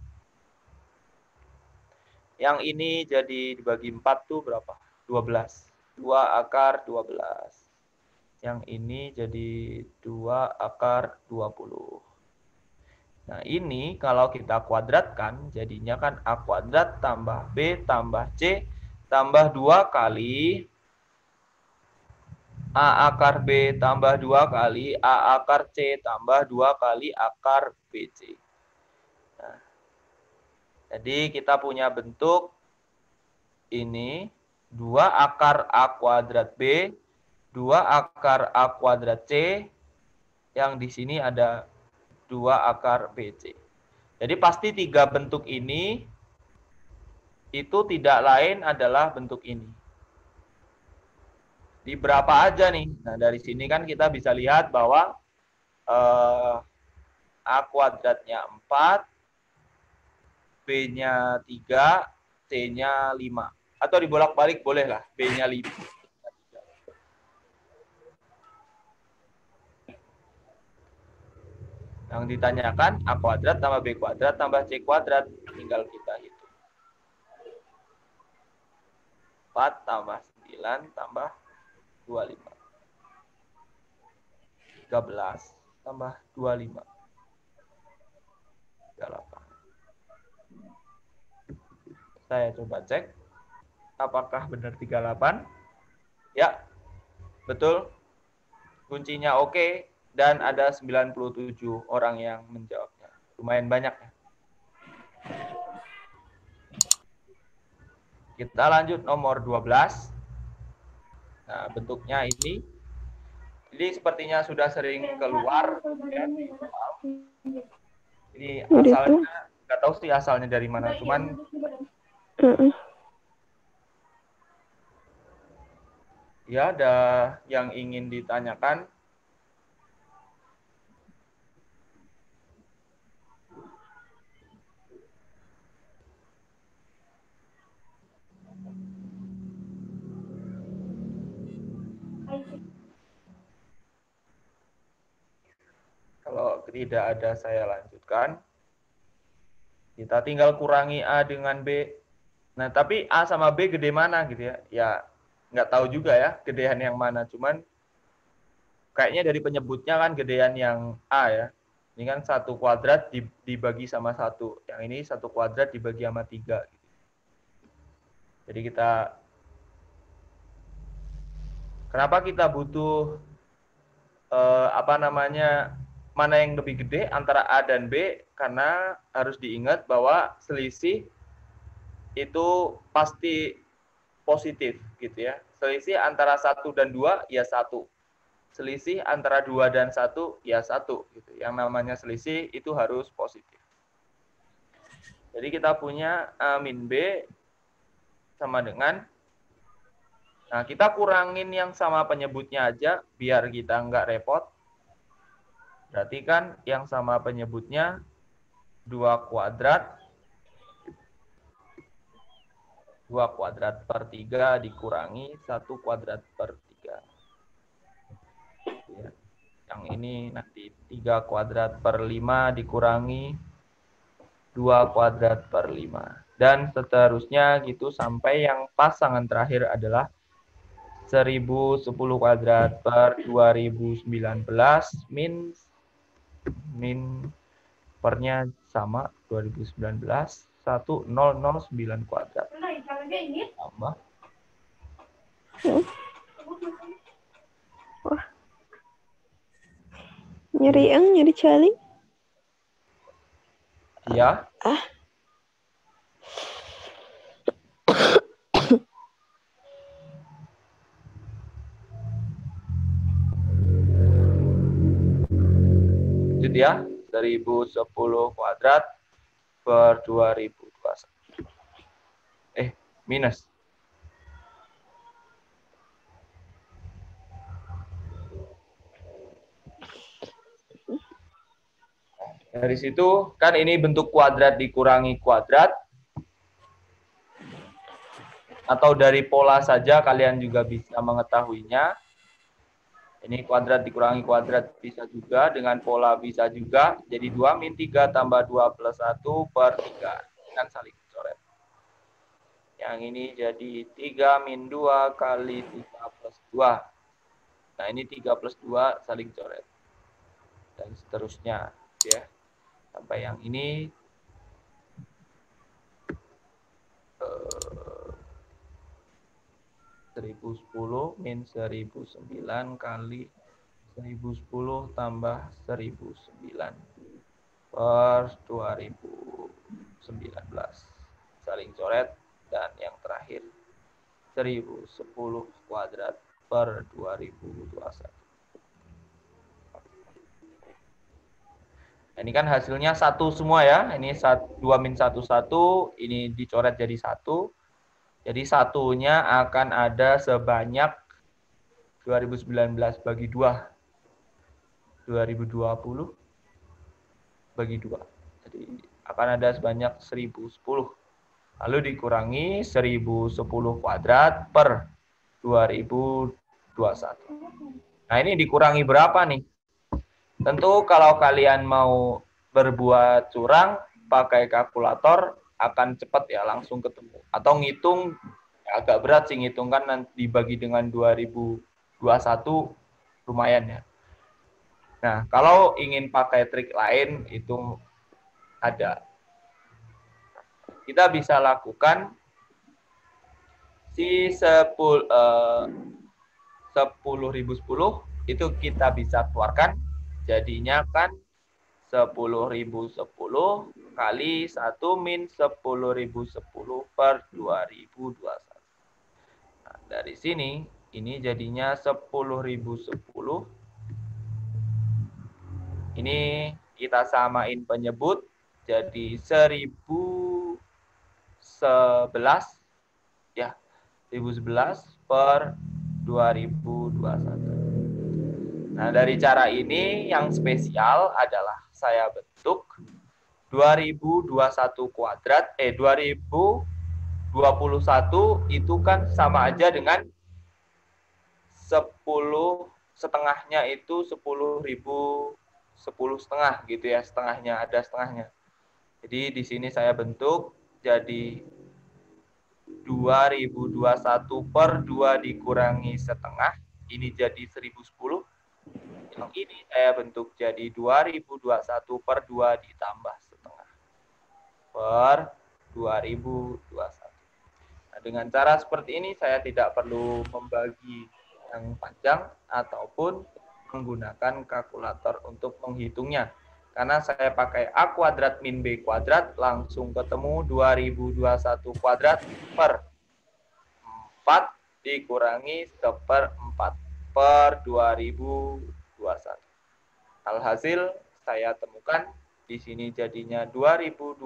Yang ini jadi dibagi 4 tuh berapa? 12. 2 akar 12. Yang ini jadi 2 akar 20. Nah, ini kalau kita kuadratkan, jadinya kan A kuadrat tambah B tambah C tambah 2 kali A akar B tambah 2 kali A akar C tambah 2 kali akar BC. Nah, jadi kita punya bentuk ini 2 akar A kuadrat B, 2 akar A kuadrat C, yang di sini ada 2 akar BC. Jadi pasti 3 bentuk ini itu tidak lain adalah bentuk ini. Di berapa aja nih? Nah, dari sini kan kita bisa lihat bahwa A kuadratnya 4, B-nya 3, C-nya 5. Atau dibolak-balik boleh lah, B-nya 5. Yang ditanyakan A kuadrat tambah B kuadrat tambah C kuadrat. Tinggal kita hitung. 4 tambah 9 tambah 25. 13 tambah 25. 38. Saya coba cek. Apakah benar 38? Ya, betul. Kuncinya oke. Dan ada 97 orang yang menjawabnya. Lumayan banyak ya. Kita lanjut nomor 12. Nah, bentuknya ini. Ini sepertinya sudah sering keluar. Ya, ini asalnya, nggak tahu sih asalnya dari mana. Cuman ya ada yang ingin ditanyakan. Kalau tidak ada, saya lanjutkan. Kita tinggal kurangi A dengan B. Nah, tapi A sama B gede mana gitu ya? Ya, nggak tahu juga ya gedean yang mana. Cuman kayaknya dari penyebutnya kan gedean yang A ya. Ini kan 1 kuadrat dibagi sama 1. Yang ini 1 kuadrat dibagi sama 3. Jadi kita... Kenapa kita butuh mana yang lebih gede antara A dan B? Karena harus diingat bahwa selisih itu pasti positif gitu ya. Selisih antara 1 dan 2 ya 1. selisih antara 2 dan 1, ya 1. Gitu. Yang namanya selisih itu harus positif. Jadi kita punya A min B sama dengan, nah kita kurangin yang sama penyebutnya aja, biar kita nggak repot. Berarti kan yang sama penyebutnya 2 kuadrat per 3 dikurangi 1 kuadrat per 3. Ya. Yang ini nanti 3 kuadrat per 5 dikurangi 2 kuadrat per 5. Dan seterusnya gitu sampai yang pasangan terakhir adalah 1010 kuadrat per 2019 min pernya sama 2019 1009 kuadrat tambah wah nyari caling ya lanjut ya, 1010 kuadrat per 2021. Minus. Dari situ, kan ini bentuk kuadrat dikurangi kuadrat. Atau dari pola saja kalian juga bisa mengetahuinya. Ini kuadrat dikurangi kuadrat bisa juga, dengan pola bisa juga. Jadi 2 min 3 tambah 2 plus 1 per 3. Kan saling coret. Yang ini jadi 3 min 2 kali 3 plus 2. Nah ini 3 plus 2 saling coret. Dan seterusnya. Ya. Sampai yang ini. 1010 min 1009 kali 1010 tambah 1009 per 2019. Saling coret. Dan yang terakhir 1010 kuadrat per 2021. Ini kan hasilnya 1 semua ya. Ini 2 min 1, 1. Ini dicoret jadi 1. Jadi satunya akan ada sebanyak 2019 bagi 2. 2020 bagi 2. Jadi akan ada sebanyak 1010. Lalu dikurangi 1010 kuadrat per 2021. Nah ini dikurangi berapa nih? Tentu kalau kalian mau berbuat curang pakai kalkulator akan cepat ya, langsung ketemu. Atau ngitung ya agak berat sih, ngitung kan nanti dibagi dengan 2021 lumayan ya. Nah, kalau ingin pakai trik lain itu ada. Kita bisa lakukan si 10.010 itu kita bisa keluarkan. Jadinya kan 10.010 kali 1 min 10.010 per 2021. Nah, dari sini, ini jadinya 10.010. Ini kita samain penyebut, jadi 1011, ya, 1011 per 2021. Nah, dari cara ini yang spesial adalah saya bentuk 2021 kuadrat, 2021 itu kan sama aja dengan 10 setengahnya itu 10.000, 10 setengah gitu ya, setengahnya, ada setengahnya. Jadi di sini saya bentuk jadi 2021 per 2 dikurangi setengah, ini jadi 1010. Yang ini saya bentuk jadi 2021 per 2 ditambah setengah per 2021. Nah, dengan cara seperti ini saya tidak perlu membagi yang panjang ataupun menggunakan kalkulator untuk menghitungnya. Karena saya pakai A kuadrat min B kuadrat, langsung ketemu 2021 kuadrat per 4 dikurangi 1/4 per 2021. Alhasil saya temukan di sini jadinya 2021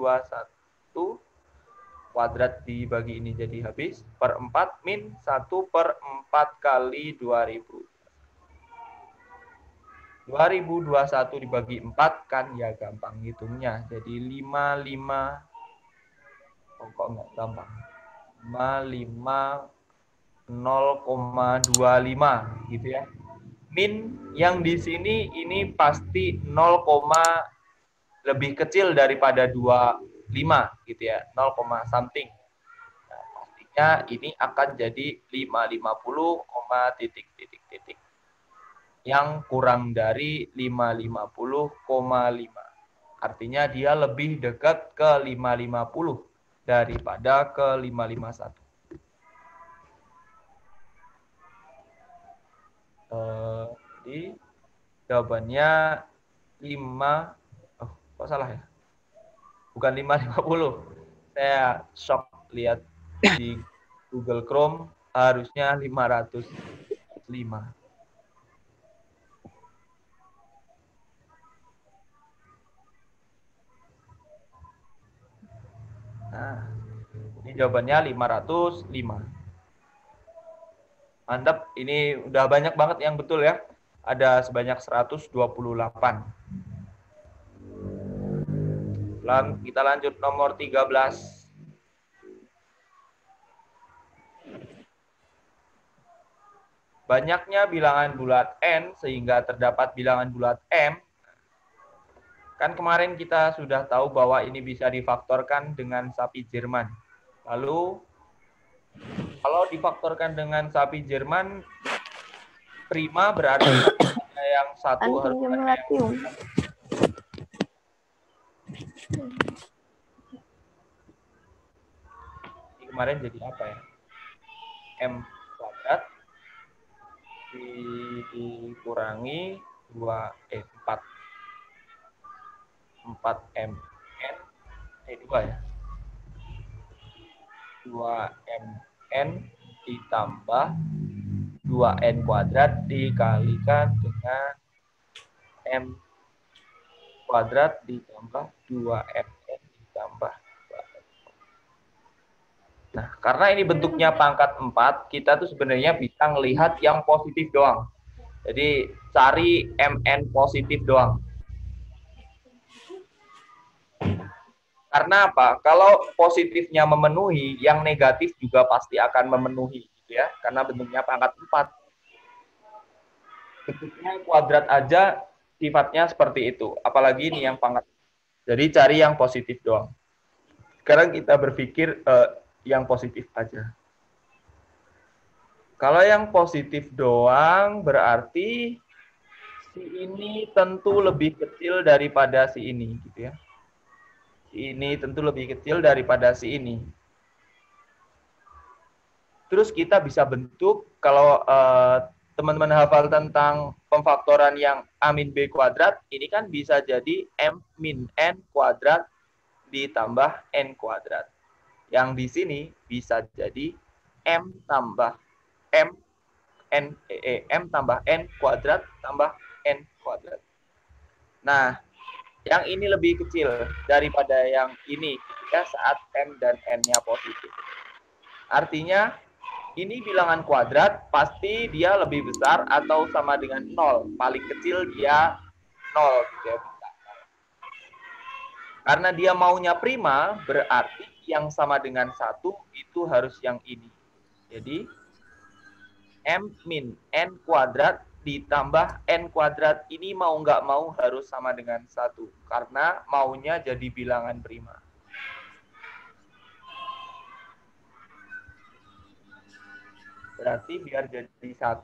kuadrat dibagi ini jadi habis per 4 min 1 per 4 kali 2000. 2021 dibagi 4 kan ya gampang hitungnya. Jadi 55, oh kok nggak gampang. 55 0,25 gitu ya. Min yang di sini ini pasti 0, lebih kecil daripada 25 gitu ya, 0, something. Nah, pastinya ini akan jadi 550, titik. Yang kurang dari 550,5. Artinya dia lebih dekat ke 550 daripada ke 551. Jadi jawabannya 5, kok salah ya? Bukan 550. Saya shock lihat di Google Chrome, harusnya 505. Nah, ini jawabannya 505. Mantap, ini udah banyak banget yang betul ya. Ada sebanyak 128. Kita lanjut nomor 13. Banyaknya bilangan bulat n sehingga terdapat bilangan bulat m. Kan kemarin kita sudah tahu bahwa ini bisa difaktorkan dengan sapi Jerman. Lalu kalau difaktorkan dengan sapi Jerman, prima berarti yang satu harus ada yang ini kemarin jadi apa ya? M kuadrat dikurangi 4 mn 2 ya. 2mn ditambah 2n kuadrat dikalikan dengan m kuadrat ditambah 2mn ditambah 2n. Nah, karena ini bentuknya pangkat 4, kita tuh sebenarnya bisa melihat yang positif doang. Jadi cari mn positif doang. Karena apa? Kalau positifnya memenuhi, yang negatif juga pasti akan memenuhi, gitu ya. Karena bentuknya pangkat 4. Bentuknya kuadrat aja sifatnya seperti itu. Apalagi ini yang pangkat. Jadi cari yang positif doang. Sekarang kita berpikir yang positif aja. Kalau yang positif doang berarti si ini tentu lebih kecil daripada si ini, gitu ya. Ini tentu lebih kecil daripada si ini. Terus kita bisa bentuk, kalau teman-teman hafal tentang pemfaktoran yang A min B kuadrat, ini kan bisa jadi M min N kuadrat ditambah N kuadrat. Yang di sini bisa jadi M tambah M tambah N kuadrat tambah N kuadrat. Nah, yang ini lebih kecil daripada yang ini ya, saat M dan N-nya positif. Artinya, ini bilangan kuadrat pasti dia lebih besar atau sama dengan 0. Paling kecil dia 0. Gitu ya. Karena dia maunya prima, berarti yang sama dengan 1 itu harus yang ini. Jadi, M min N kuadrat ditambah N kuadrat ini mau nggak mau harus sama dengan 1. Karena maunya jadi bilangan prima. Berarti biar jadi 1,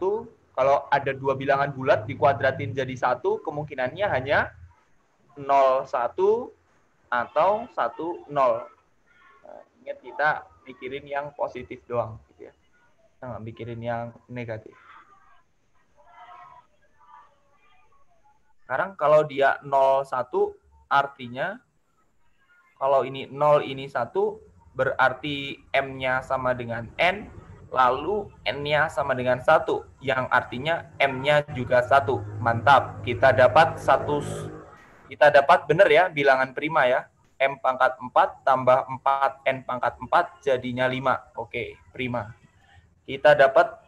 kalau ada 2 bilangan bulat dikuadratin jadi 1, kemungkinannya hanya 0, 1 atau 1, 0. Nah, ingat kita mikirin yang positif doang. Gitu ya. Kita nggak mikirin yang negatif. Sekarang kalau dia 0, 1, artinya kalau ini 0, ini 1, berarti M-nya sama dengan N, lalu N-nya sama dengan 1, yang artinya M-nya juga 1. Mantap, kita dapat benar ya, bilangan prima ya. M pangkat 4 tambah 4N pangkat 4 jadinya 5. Oke, prima. Kita dapat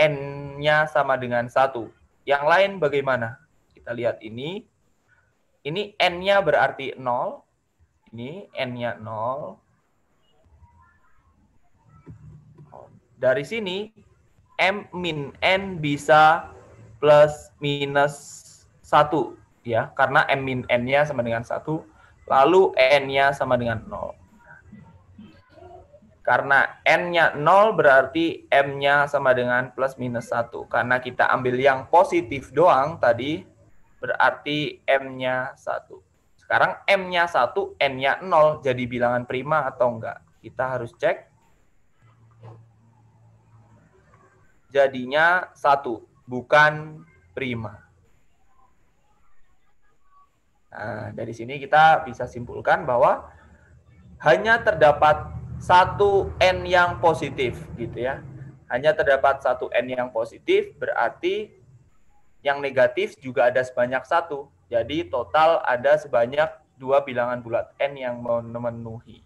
N-nya sama dengan 1. Yang lain bagaimana? Kita lihat ini. Ini N-nya berarti 0. Ini N-nya 0. Dari sini, M min N bisa plus minus 1. Ya, karena M min N-nya sama dengan 1. Lalu N-nya sama dengan 0. Karena N-nya 0 berarti M-nya sama dengan plus minus 1. Karena kita ambil yang positif doang tadi, berarti M-nya 1. Sekarang M-nya 1, N-nya 0. Jadi bilangan prima atau enggak? Kita harus cek. Jadinya 1, bukan prima. Nah, dari sini kita bisa simpulkan bahwa hanya terdapat 1 N yang positif, gitu ya. Hanya terdapat 1 N yang positif, berarti yang negatif juga ada sebanyak 1. Jadi total ada sebanyak 2 bilangan bulat N yang memenuhi.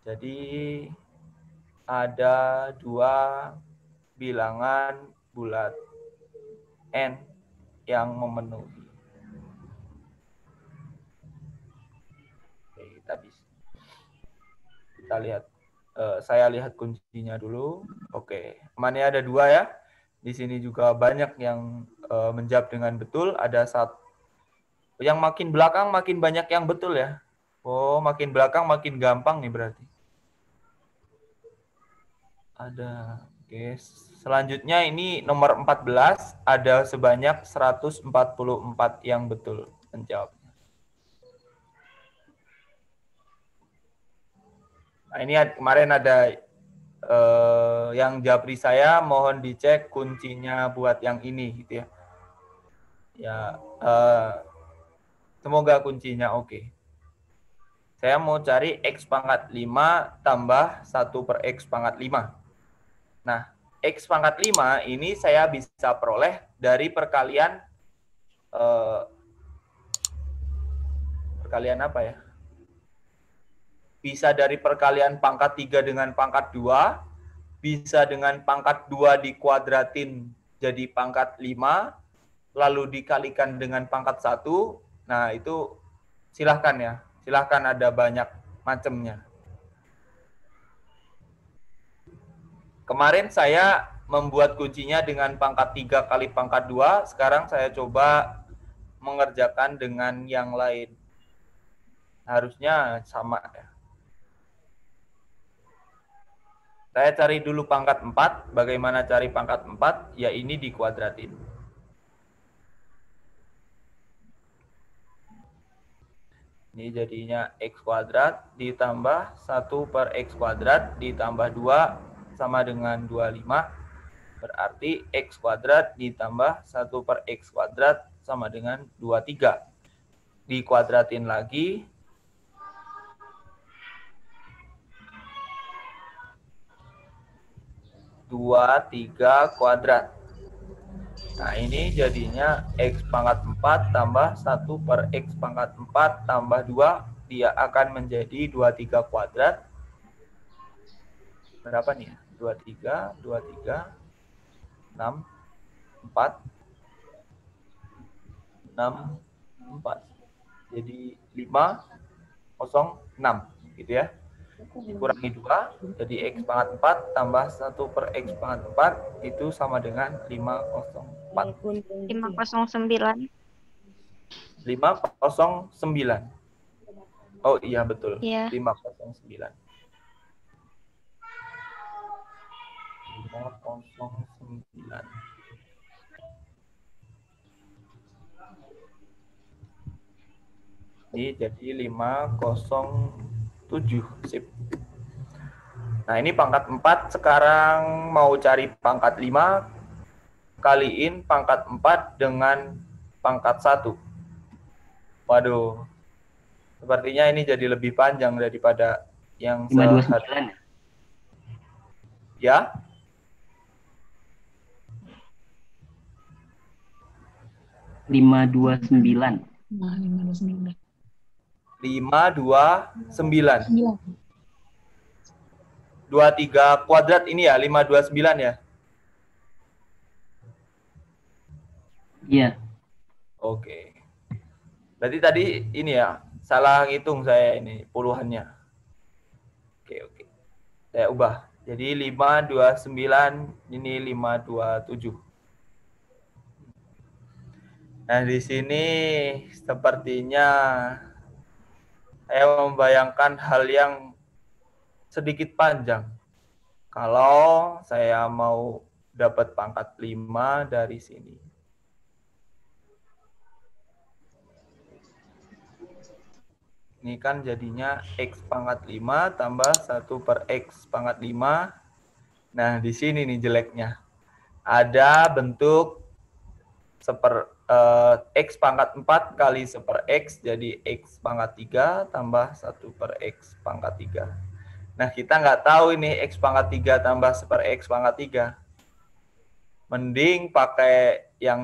Jadi ada 2 bilangan bulat N yang memenuhi. Oke, kita lihat. Saya lihat kuncinya dulu. Oke, mana ada 2 ya. Di sini juga banyak yang menjawab dengan betul. Ada 1. Yang makin belakang makin banyak yang betul ya. Oh, makin belakang makin gampang nih berarti. Ada. Oke, selanjutnya ini nomor 14, ada sebanyak 144 yang betul menjawabnya. Nah, ini kemarin ada yang japri saya, mohon dicek kuncinya buat yang ini gitu ya. Ya, semoga kuncinya oke. Saya mau cari X pangkat 5 tambah 1 per X pangkat 5. Nah, X pangkat 5 ini saya bisa peroleh dari perkalian apa ya? Bisa dari perkalian pangkat 3 dengan pangkat 2, bisa dengan pangkat 2 dikuadratin jadi pangkat 5, lalu dikalikan dengan pangkat 1. Nah, itu silahkan ya. Silahkan, ada banyak macamnya. Kemarin saya membuat kuncinya dengan pangkat 3 kali pangkat 2. Sekarang saya coba mengerjakan dengan yang lain. Harusnya sama ya. Saya cari dulu pangkat 4. Bagaimana cari pangkat 4? Ya ini dikuadratin. Ini jadinya X kuadrat ditambah 1 per X kuadrat ditambah 2 sama dengan 25. Berarti X kuadrat ditambah 1 per X kuadrat sama dengan 23. Dikuadratin lagi. Dua, 3 kuadrat. Nah, ini jadinya X pangkat 4 tambah 1 per X pangkat 4 tambah 2. Dia akan menjadi 23 kuadrat. Berapa nih ya? 23, 6, 4. Jadi 5, 0, 6. Gitu ya. Dikurangi 2, jadi X pangkat 4 tambah 1 per X pangkat 4, itu sama dengan 504. 509. 509. Oh iya, betul. Iya. 509. 509. Ini jadi 507. Sip. Nah, ini pangkat 4. Sekarang mau cari pangkat 5. Kaliin pangkat 4 dengan pangkat 1. Waduh. Sepertinya ini jadi lebih panjang daripada Yang 529 ya? Lima dua sembilan. 529. 23 kuadrat ini ya, 529 ya? Iya. Oke. Berarti tadi ini ya, salah ngitung saya ini puluhannya. Oke. Saya ubah. Jadi 529 ini 527. Nah, di sini sepertinya saya membayangkan hal yang sedikit panjang. Kalau saya mau dapat pangkat 5 dari sini. Ini kan jadinya X pangkat 5 tambah 1 per X pangkat 5. Nah, di sini nih jeleknya. Ada bentuk X pangkat 4 kali 1 per X, jadi X pangkat 3 tambah 1 per X pangkat 3. Nah, kita nggak tahu ini X pangkat 3 tambah 1 per X pangkat 3. Mending pakai yang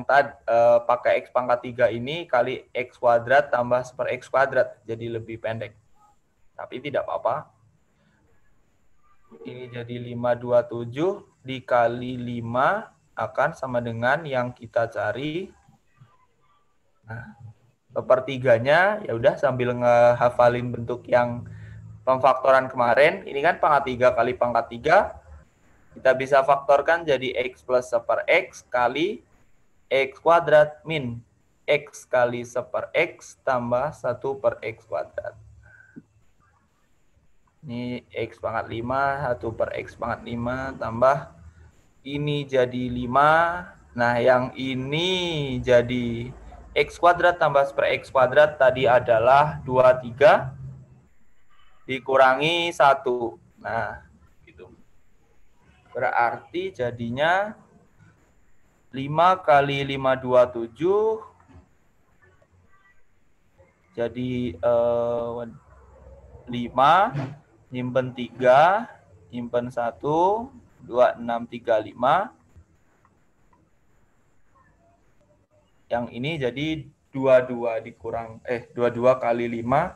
pakai X pangkat 3 ini kali X kuadrat tambah 1 per X kuadrat, jadi lebih pendek. Tapi tidak apa-apa. Ini jadi 527 dikali 5 akan sama dengan yang kita cari. Nah, sepertiganya ya udah sambil ngehafalin bentuk yang pemfaktoran kemarin. Ini kan pangkat 3 kali pangkat 3. Kita bisa faktorkan jadi X plus 1 per X kali X kuadrat min X kali 1 per X tambah 1 per X kuadrat. Ini X pangkat 5, 1 per X pangkat 5 tambah ini jadi 5. Nah, yang ini jadi X kuadrat tambah 1 per X kuadrat tadi adalah 23 dikurangi 1. Nah, gitu. Berarti jadinya 5 kali 527 jadi 5 nyimpen 3 nyimpen 1 2 6 3 5. Yang ini jadi 22 dikurang 22 kali 5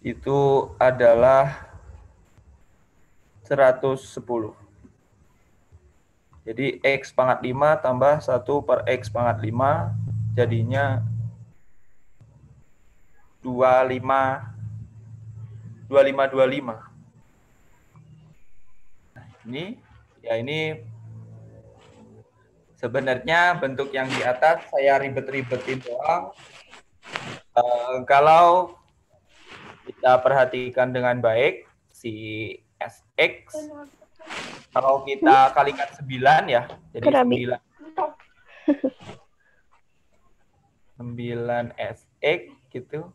itu adalah 110. Jadi X pangkat 5 tambah 1 per X pangkat 5 jadinya 2525. Nah, ini sebenarnya bentuk yang di atas saya ribet-ribetin doang. Kalau kita perhatikan dengan baik si SX, kalau kita kalikan 9 ya, jadi 9 SX gitu.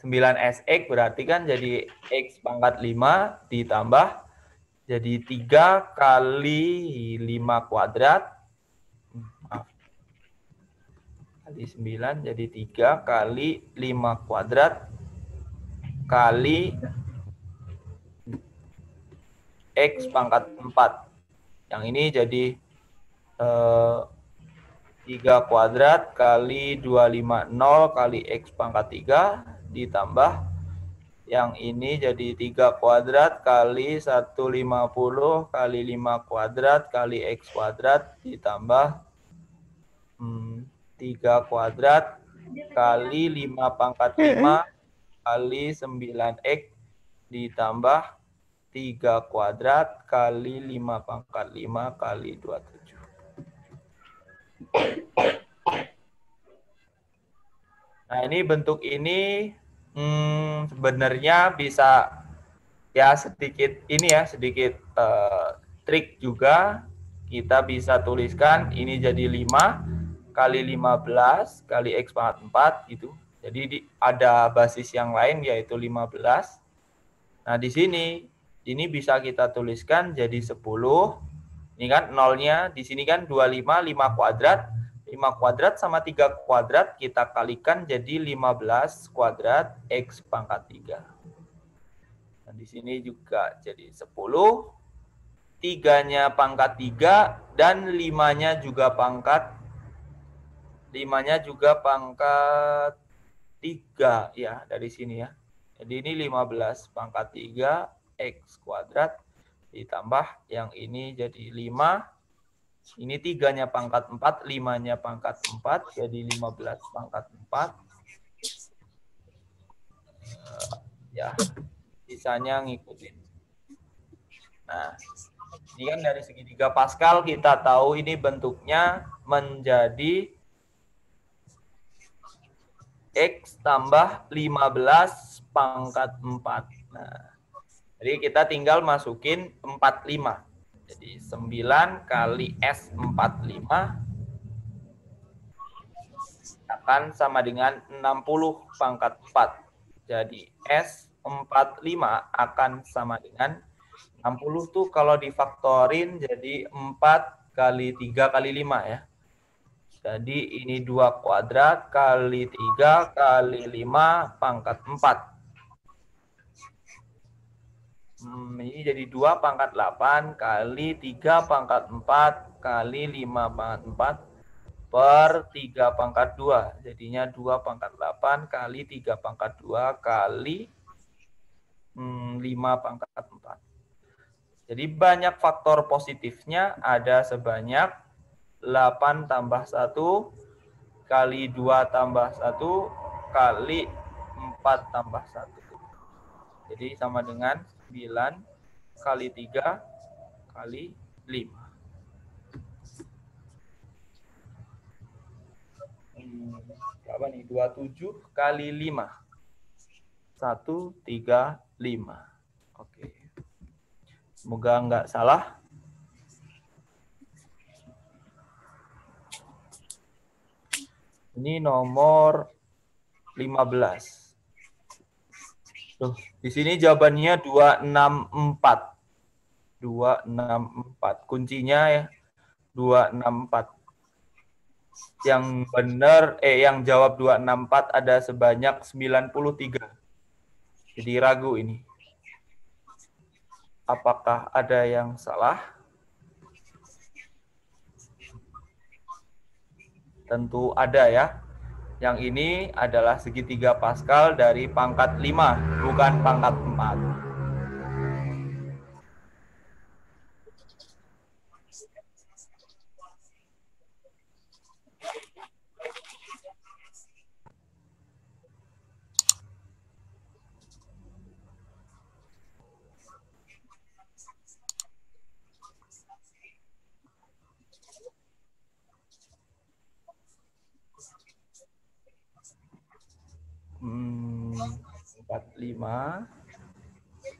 9 SX berarti kan jadi X pangkat 5 ditambah jadi 3 kali 5 kuadrat. Maaf. Kali 9 jadi 3 kali 5 kuadrat kali X pangkat 4. Yang ini jadi 3 kuadrat kali 250 kali X pangkat 3 ditambah yang ini jadi 3 kuadrat kali 150 kali 5 kuadrat kali X kuadrat ditambah 3 kuadrat kali 5 pangkat 5 kali 9X ditambah 3 kuadrat kali 5 pangkat 5 kali 27. Nah, ini bentuk ini sebenarnya bisa ya sedikit trik juga. Kita bisa tuliskan ini jadi 5 kali 15 kali X pangkat 4 gitu. Jadi ada basis yang lain yaitu 15. Nah, di sini ini bisa kita tuliskan jadi 10. Ini kan nolnya, di sini kan 25, 5 kuadrat. 5 kuadrat sama 3 kuadrat kita kalikan jadi 15 kuadrat X pangkat 3. di sini juga jadi 10. 3-nya pangkat 3 dan 5-nya juga pangkat 3 ya dari sini ya. Jadi ini 15 pangkat 3 X kuadrat ditambah yang ini jadi 5. Ini 3-nya pangkat 4, 5-nya pangkat 4 jadi 15 pangkat 4. Ya, sisanya ngikutin. Nah, ini kan dari segitiga Pascal kita tahu ini bentuknya menjadi X tambah 15 pangkat 4. Nah, jadi kita tinggal masukin 45. Jadi 9 kali S 45 akan sama dengan 60 pangkat 4. Jadi S 45 akan sama dengan 60 tuh kalau difaktorin jadi 4 kali 3 kali 5 ya. Jadi ini 2 kuadrat kali 3 kali 5 pangkat 4. Ini jadi 2 pangkat 8 kali 3 pangkat 4 kali 5 pangkat 4 per 3 pangkat 2. Jadinya 2 pangkat 8 kali 3 pangkat 2 kali 5 pangkat 4. Jadi banyak faktor positifnya ada sebanyak 8 tambah 1 kali 2 tambah 1 kali 4 tambah 1. Jadi sama dengan 9 kali 3 kali 5. Berapa nih? 27 kali 5. 135. Oke. Semoga nggak salah. Ini nomor 15. Tuh, di sini jawabannya 264. 264. Kuncinya ya 264. Yang benar yang jawab 264 ada sebanyak 93. Jadi ragu ini. Apakah ada yang salah? Tentu ada ya. Yang ini adalah segitiga Pascal dari pangkat 5, bukan pangkat 4.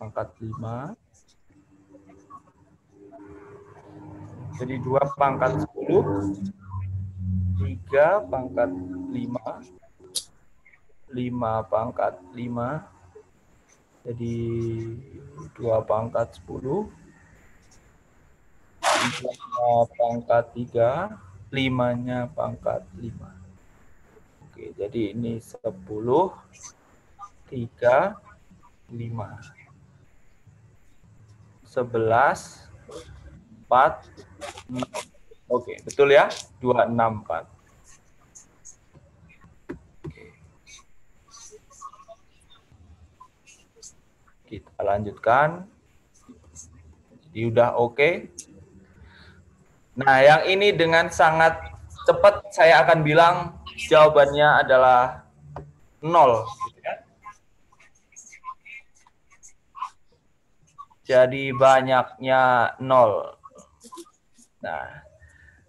Pangkat 5. Jadi 2 pangkat 10. 3 pangkat 5. 5 pangkat 5. Jadi 2 pangkat 10. 3 pangkat 3. 5-nya pangkat 5. Oke, jadi ini 10, 3, 5. 11, 4, 6. Oke, betul ya? 264. Oke. Kita lanjutkan. Jadi udah oke. Nah, yang ini dengan sangat cepat saya akan bilang jawabannya adalah 0. Jadi banyaknya 0. Nah,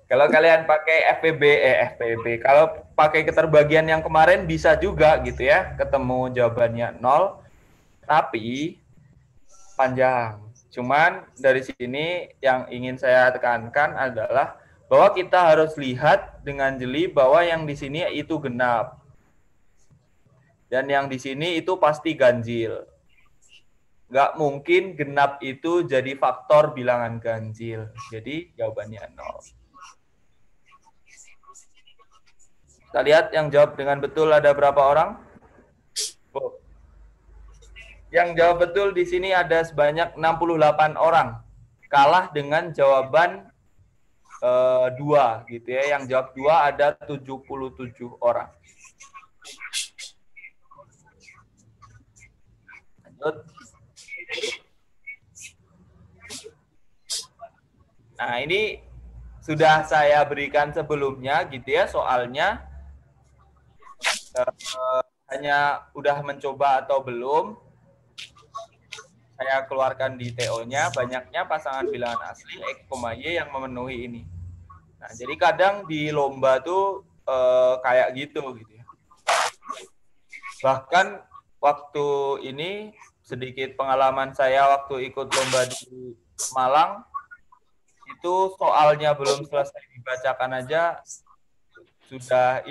kalau kalian pakai FPB, kalau pakai keterbagian yang kemarin bisa juga gitu ya, ketemu jawabannya 0, tapi panjang. Cuman dari sini yang ingin saya tekankan adalah bahwa kita harus lihat dengan jeli bahwa yang di sini itu genap. Dan yang di sini itu pasti ganjil. Nggak mungkin genap itu jadi faktor bilangan ganjil. Jadi jawabannya 0. Kita lihat yang jawab dengan betul ada berapa orang? Oh. Yang jawab betul di sini ada sebanyak 68 orang. Kalah dengan jawaban 2 gitu ya. Yang jawab 2 ada 77 orang. Lanjut. Nah, ini sudah saya berikan sebelumnya gitu ya, soalnya hanya udah mencoba atau belum. Saya keluarkan di TO-nya, banyaknya pasangan bilangan asli X, Y yang memenuhi ini. Nah, jadi kadang di lomba tuh kayak gitu ya. Bahkan waktu ini sedikit pengalaman saya waktu ikut lomba di Malang, itu soalnya belum selesai dibacakan aja sudah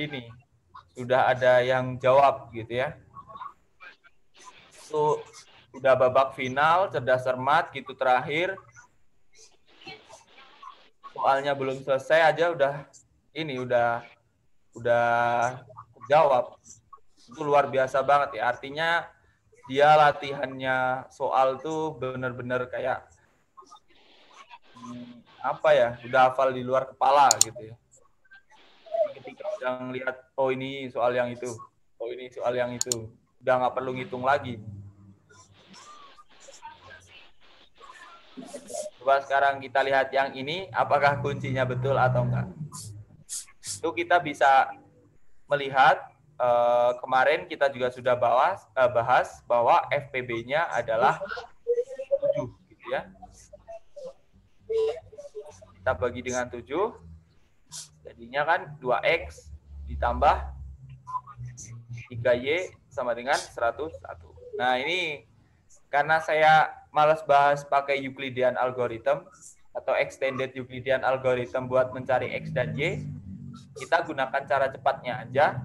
ada yang jawab gitu ya. Itu udah babak final, cerdas cermat gitu terakhir. Soalnya belum selesai aja udah jawab. Itu luar biasa banget ya. Artinya dia latihannya soal tuh bener-bener kayak udah hafal di luar kepala gitu ya. Ketika udah ngelihat, oh ini soal yang itu, oh ini soal yang itu, udah nggak perlu ngitung lagi. Coba sekarang kita lihat yang ini, apakah kuncinya betul atau enggak. Itu kita bisa melihat, kemarin kita juga sudah bahas bahwa FPB-nya adalah 7 gitu ya. Kita bagi dengan 7, jadinya kan 2X ditambah 3Y sama dengan 101. Nah, ini karena saya malas bahas pakai Euclidean algorithm atau extended Euclidean algorithm buat mencari X dan Y, kita gunakan cara cepatnya aja.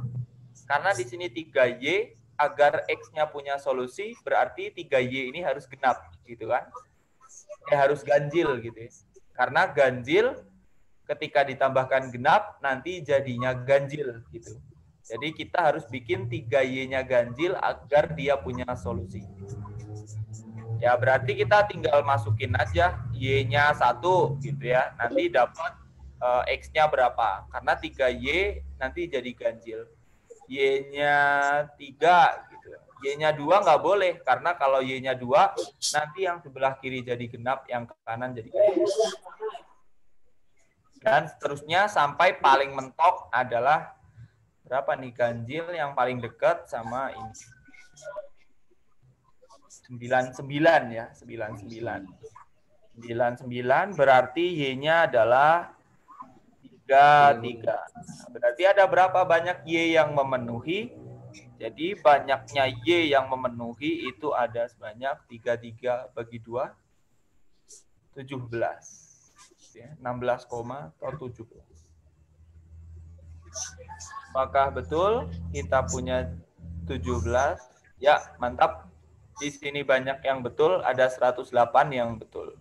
Karena di sini 3Y, agar X-nya punya solusi, berarti 3Y ini harus genap, gitu kan. Harus ganjil, gitu ya. Karena ganjil, ketika ditambahkan genap, nanti jadinya ganjil, gitu. Jadi kita harus bikin 3Y-nya ganjil agar dia punya solusi. Ya, berarti kita tinggal masukin aja Y-nya 1, gitu ya. Nanti dapat X-nya berapa. Karena 3Y nanti jadi ganjil. Y-nya 3, gitu. Y-nya 2 nggak boleh, karena kalau Y-nya 2, nanti yang sebelah kiri jadi genap, yang ke kanan jadi ganjil. Dan seterusnya sampai paling mentok adalah berapa nih ganjil yang paling dekat sama ini. 99 ya, 99. 99 berarti Y-nya adalah 3. Berarti ada berapa banyak Y yang memenuhi? Jadi banyaknya Y yang memenuhi itu ada sebanyak 33 bagi 2, 17. 16, atau 17. Apakah betul kita punya 17? Ya, mantap. Di sini banyak yang betul, ada 108 yang betul.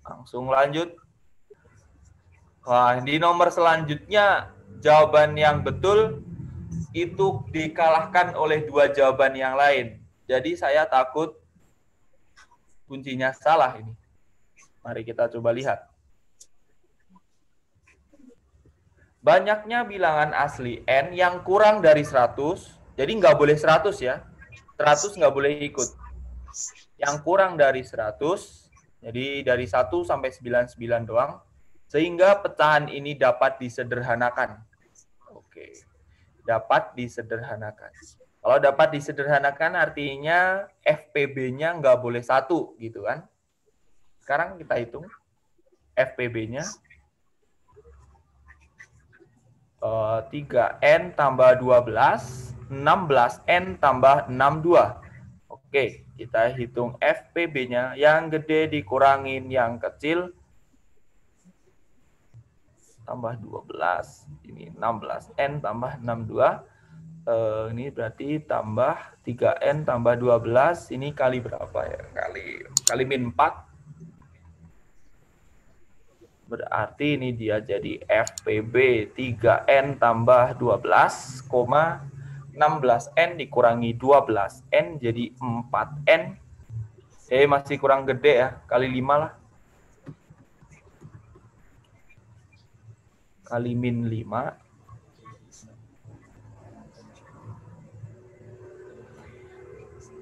Langsung lanjut. Wah, di nomor selanjutnya jawaban yang betul itu dikalahkan oleh 2 jawaban yang lain. Jadi saya takut kuncinya salah ini. Mari kita coba lihat. Banyaknya bilangan asli N yang kurang dari 100, jadi nggak boleh 100 ya. 100 nggak boleh ikut. Yang kurang dari 100, jadi dari 1 sampai 99 doang, sehingga pecahan ini dapat disederhanakan. Oke, dapat disederhanakan. Kalau dapat disederhanakan artinya FPB-nya nggak boleh 1 gitu kan. Sekarang kita hitung FPB-nya. 3N tambah 12, 16N tambah 62. Oke, kita hitung FPB-nya. Yang gede dikurangin yang kecil. Tambah 12. Ini 16N tambah 62. Ini berarti tambah 3N tambah 12. Ini kali berapa ya? Kali min 4. Berarti ini dia jadi FPB 3N tambah 12, 16N dikurangi 12N jadi 4N. Masih kurang gede ya, kali 5 lah. Kali min 5.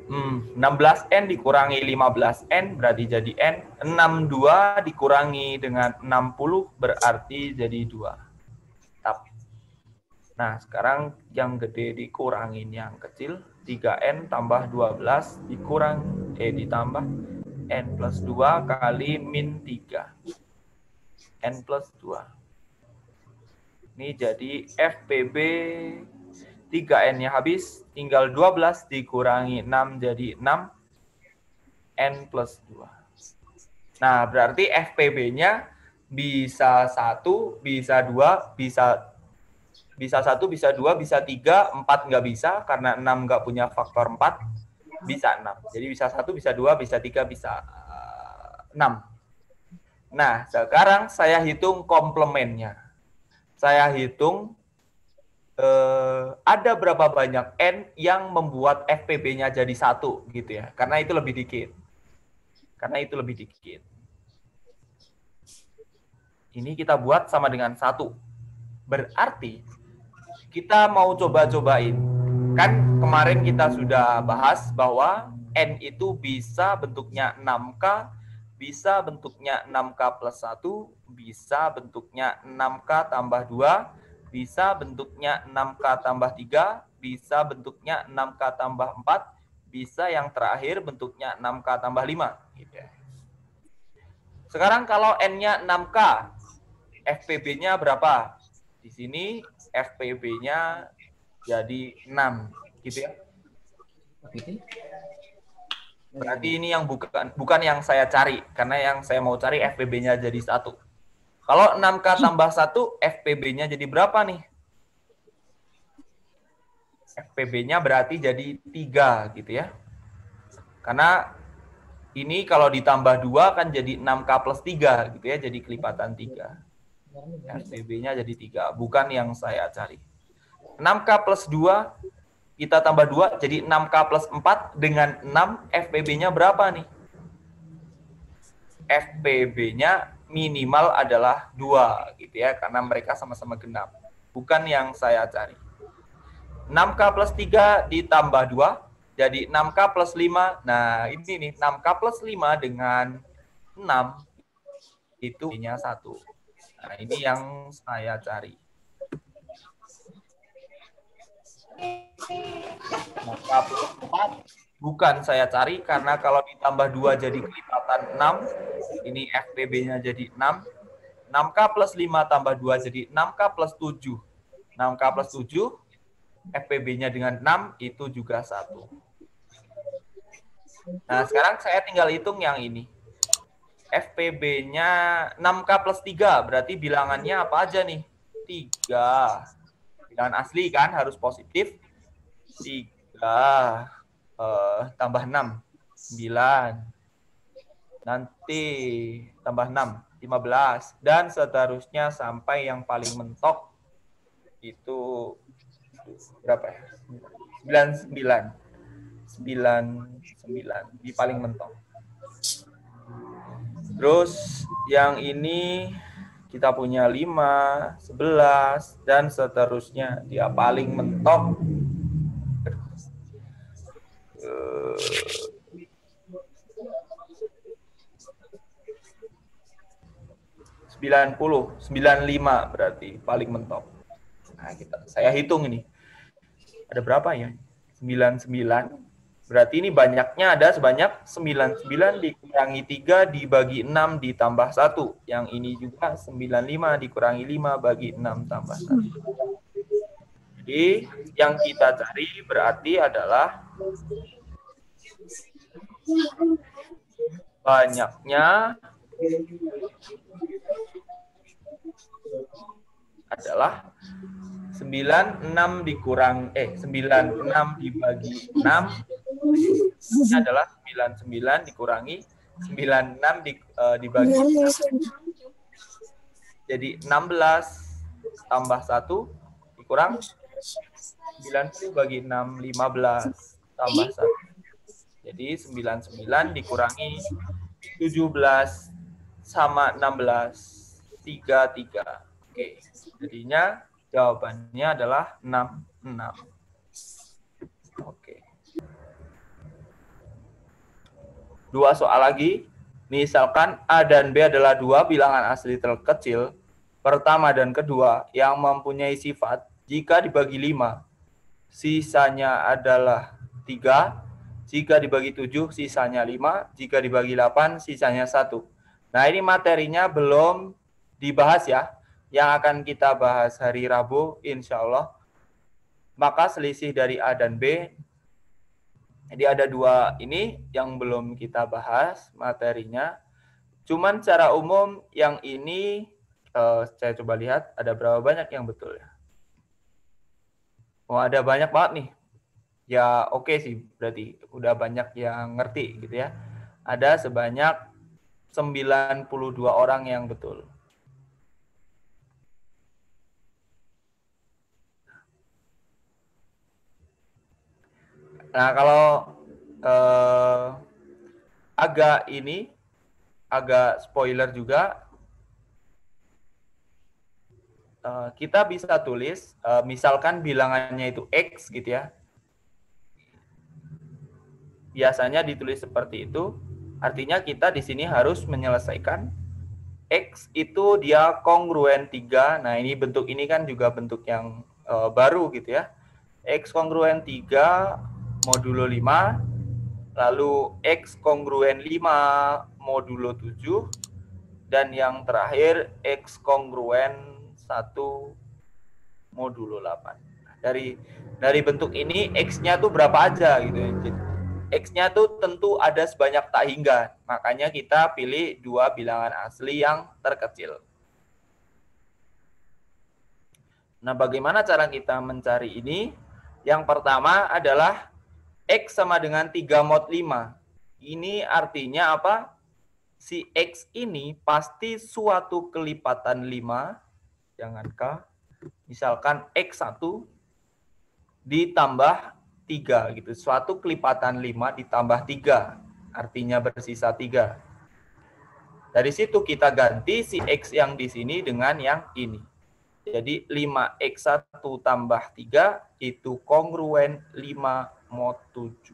Hmm, 16N dikurangi 15N berarti jadi N. 62 dikurangi dengan 60 berarti jadi 2. Nah, sekarang yang gede dikurangin yang kecil. 3N tambah 12 ditambah N plus 2 kali min 3. N plus 2. Ini jadi FPB 3N-nya habis, tinggal 12 dikurangi 6 jadi 6, N plus 2. Nah, berarti FPB-nya bisa 1, bisa 2, bisa 1, bisa 2, bisa 3, 4 nggak bisa, karena 6 nggak punya faktor 4, bisa 6. Jadi bisa 1, bisa 2, bisa 3, bisa 6. Nah, sekarang saya hitung komplemennya. Saya hitung ada berapa banyak N yang membuat FPB-nya jadi 1 gitu ya. Karena itu lebih dikit. Ini kita buat sama dengan 1. Berarti kita mau coba-cobain. Kan kemarin kita sudah bahas bahwa N itu bisa bentuknya 6K, bisa bentuknya 6K plus 1, bisa bentuknya 6K tambah 2, bisa bentuknya 6K tambah 3, bisa bentuknya 6K tambah 4, bisa yang terakhir bentuknya 6K tambah 5. Gitu. Sekarang kalau N-nya 6K, FPB-nya berapa? Di sini FPB-nya jadi 6. Gitu ya. Berarti ini yang bukan yang saya cari, karena yang saya mau cari FPB-nya jadi 1. Kalau 6K tambah 1, FPB-nya jadi berapa nih? FPB-nya berarti jadi 3 gitu ya. Karena ini kalau ditambah 2 kan jadi 6K plus 3 gitu ya, jadi kelipatan 3. FPB-nya jadi 3, bukan yang saya cari. 6K plus 2, kita tambah 2, jadi 6K plus 4, dengan 6, FPB-nya berapa nih? FPB-nya minimal adalah 2 gitu ya, karena mereka sama-sama genap. Bukan yang saya cari. 6K plus 3 ditambah 2, jadi 6K plus 5. Nah, ini nih, 6K plus 5 dengan 6, itu nya 1. Nah, ini yang saya cari. 6K plus 4 bukan saya cari, karena kalau ditambah 2 jadi kelipatan 6. Ini FPB-nya jadi 6. 6K plus 5 tambah 2 jadi 6K plus 7. 6K plus 7, FPB-nya dengan 6, itu juga 1. Nah, sekarang saya tinggal hitung yang ini. FPB-nya 6K plus 3, berarti bilangannya apa aja nih? 3. Bilangan asli kan, harus positif. 3. Tambah 6, 9. Nanti tambah 6, 15. Dan seterusnya sampai yang paling mentok itu berapa ya? 99. 99 di paling mentok. Terus yang ini kita punya 5, 11, dan seterusnya dia paling mentok. 90, 95 berarti paling mentok. Nah, saya hitung ini. Ada berapa ya? 99. Berarti ini banyaknya ada sebanyak 99 dikurangi 3 dibagi 6 ditambah 1. Yang ini juga 95 dikurangi 5 bagi 6 tambah 1. Jadi yang kita cari berarti adalah banyaknya adalah 96 dibagi 6 ini adalah 99 dikurangi 96 dibagi 6. Jadi 16 tambah 1 dikurang 90 bagi 6, 15. Tambah 1. Jadi 99 dikurangi 17 sama 16. 33. Oke. Jadinya jawabannya adalah 66. Oke. Dua soal lagi. Misalkan A dan B adalah dua bilangan asli terkecil, pertama dan kedua, yang mempunyai sifat jika dibagi 5, sisanya adalah 3, jika dibagi 7, sisanya 5, jika dibagi 8, sisanya 1. Nah, ini materinya belum dibahas ya, yang akan kita bahas hari Rabu, insya Allah. Maka selisih dari A dan B, jadi ada dua ini yang belum kita bahas materinya. Cuman secara umum yang ini saya coba lihat ada berapa banyak yang betul ya. Oh, ada banyak banget nih. Ya oke sih, berarti udah banyak yang ngerti gitu ya. Ada sebanyak 92 orang yang betul. Nah, kalau agak spoiler juga, kita bisa tulis, misalkan bilangannya itu X gitu ya. Biasanya ditulis seperti itu, artinya kita di sini harus menyelesaikan X itu dia kongruen 3. Nah, ini bentuk ini kan juga bentuk yang baru gitu ya. X kongruen 3 modulo 5, lalu X kongruen 5 modulo 7, dan yang terakhir X kongruen 1 modulo 8. Dari bentuk ini X-nya tuh berapa aja gitu ya. X-nya tuh tentu ada sebanyak tak hingga. Makanya kita pilih dua bilangan asli yang terkecil. Nah, bagaimana cara kita mencari ini? Yang pertama adalah X sama dengan 3 mod 5. Ini artinya apa? Si X ini pasti suatu kelipatan 5. Jangan K. Misalkan X1 ditambah 3 gitu. Suatu kelipatan 5 ditambah 3. Artinya bersisa 3. Dari situ kita ganti si X yang di sini dengan yang ini. Jadi 5X1 tambah 3 itu kongruen 5 mod 7.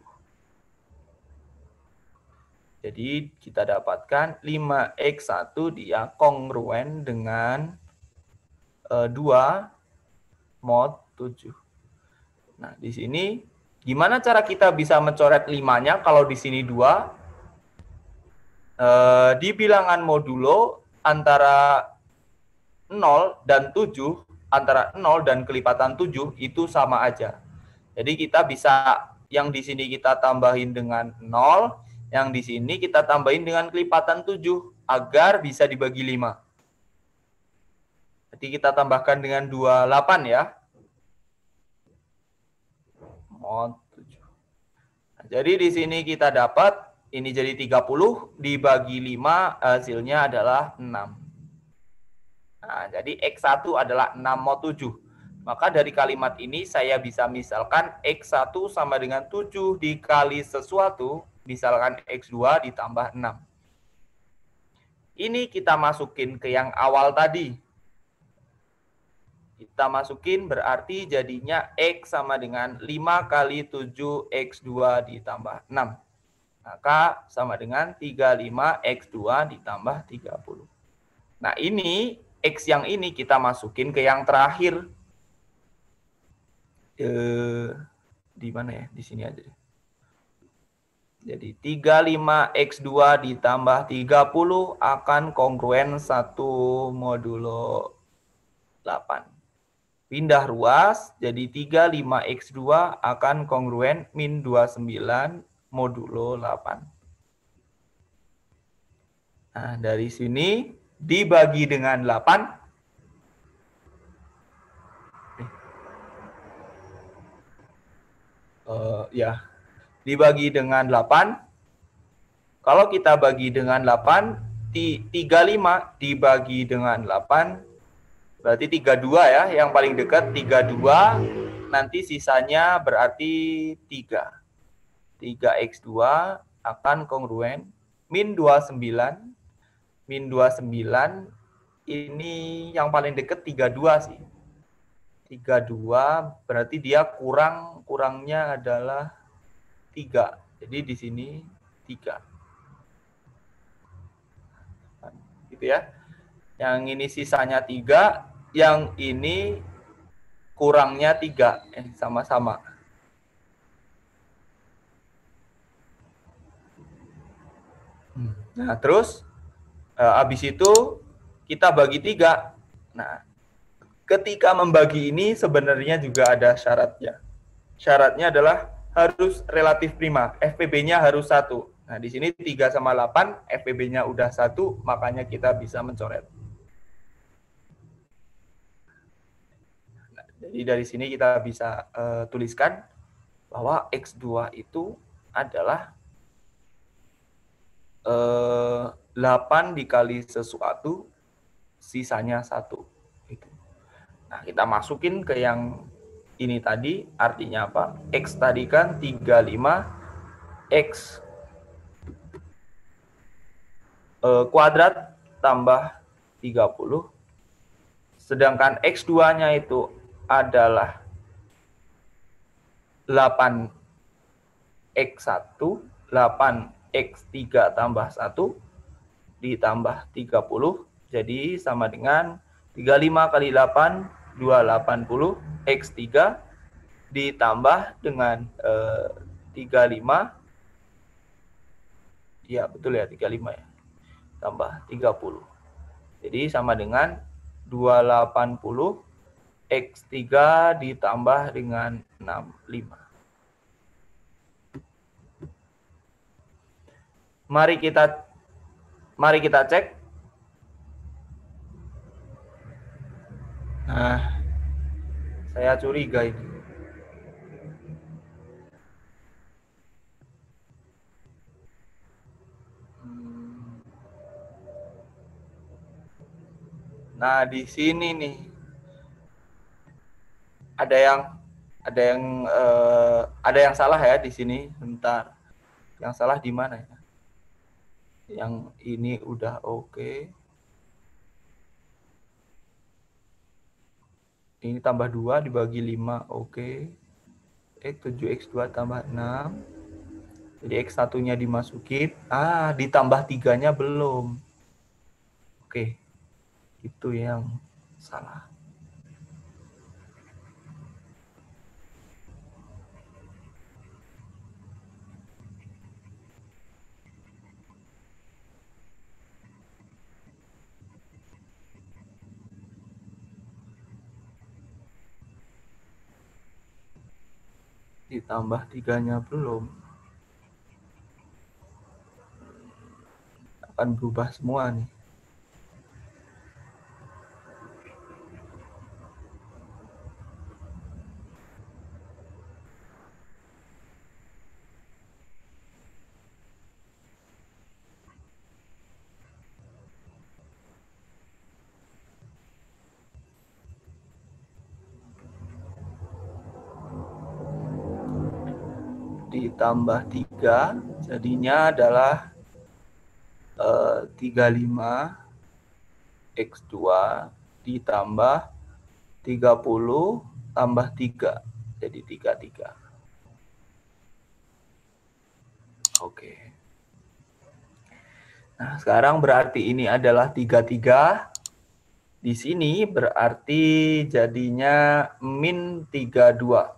Jadi kita dapatkan 5X1 dia kongruen dengan 2 mod 7. Nah, di sini gimana cara kita bisa mencoret 5-nya kalau di sini 2? Di bilangan modulo antara 0 dan 7, antara 0 dan kelipatan 7 itu sama aja. Jadi kita bisa yang di sini kita tambahin dengan 0, yang di sini kita tambahin dengan kelipatan 7 agar bisa dibagi 5. Jadi kita tambahkan dengan 28 ya. Mod 7. Nah, jadi di sini kita dapat ini jadi 30 dibagi 5 hasilnya adalah 6. Nah, jadi X1 adalah 6 mod 7. Maka dari kalimat ini saya bisa misalkan X1 sama dengan 7 dikali sesuatu, misalkan X2 ditambah 6. Ini kita masukin ke yang awal tadi. Kita masukin berarti jadinya X sama dengan 5 kali 7 X2 ditambah 6. Maka sama dengan 35 X2 ditambah 30. Nah, ini X yang ini kita masukin ke yang terakhir. Di mana ya? Di sini aja. Jadi 35X2 ditambah 30 akan kongruen 1 modulo 8. Pindah ruas, jadi 35X2 akan kongruen min 29 modulo 8. Nah, dari sini dibagi dengan 8. Ya, dibagi dengan 8. Kalau kita bagi dengan 8, 35 dibagi dengan 8, berarti 32 ya, yang paling dekat 32. nanti sisanya berarti 3. 3x2 akan kongruen min 29. Min 29 ini yang paling deket 32 sih. 32 berarti dia kurangnya adalah 3. Jadi di sini 3. Gitu ya. Yang ini sisanya 3, yang ini kurangnya 3. Sama-sama. Nah, terus habis itu kita bagi 3. Nah, ketika membagi ini sebenarnya juga ada syaratnya. Syaratnya adalah harus relatif prima. FPB-nya harus 1. Nah, di sini 3 sama 8, FPB-nya udah 1, makanya kita bisa mencoret. Nah, jadi dari sini kita bisa tuliskan bahwa X2 itu adalah 8 dikali sesuatu, sisanya 1. Gitu. Nah, kita masukin ke yang ini tadi, artinya apa? X tadi kan 35, X kuadrat tambah 30. Sedangkan X2-nya itu adalah 8X1, 8X3 tambah 1, ditambah 30. Jadi sama dengan 35 kali 8, 280, X3 ditambah dengan 35. Ya, betul ya, 35 ya. Tambah 30. Jadi sama dengan 280 X3 ditambah dengan 65. Mari kita cek. Nah, saya curiga ini. Nah, di sini nih ada yang salah ya di sini. Bentar. Yang salah di mana ya? Yang ini udah oke. Ini tambah 2 dibagi 5 oke. 7x2 tambah 6. Jadi X1-nya dimasukin. Ditambah 3-nya belum. Oke. Itu yang salah. Ditambah 3-nya belum. Akan berubah semua nih. Ditambah 3 jadinya adalah 35 X2 ditambah 30 tambah 3 jadi 33. Oke. Nah, sekarang berarti ini adalah 33. Di sini berarti jadinya min 32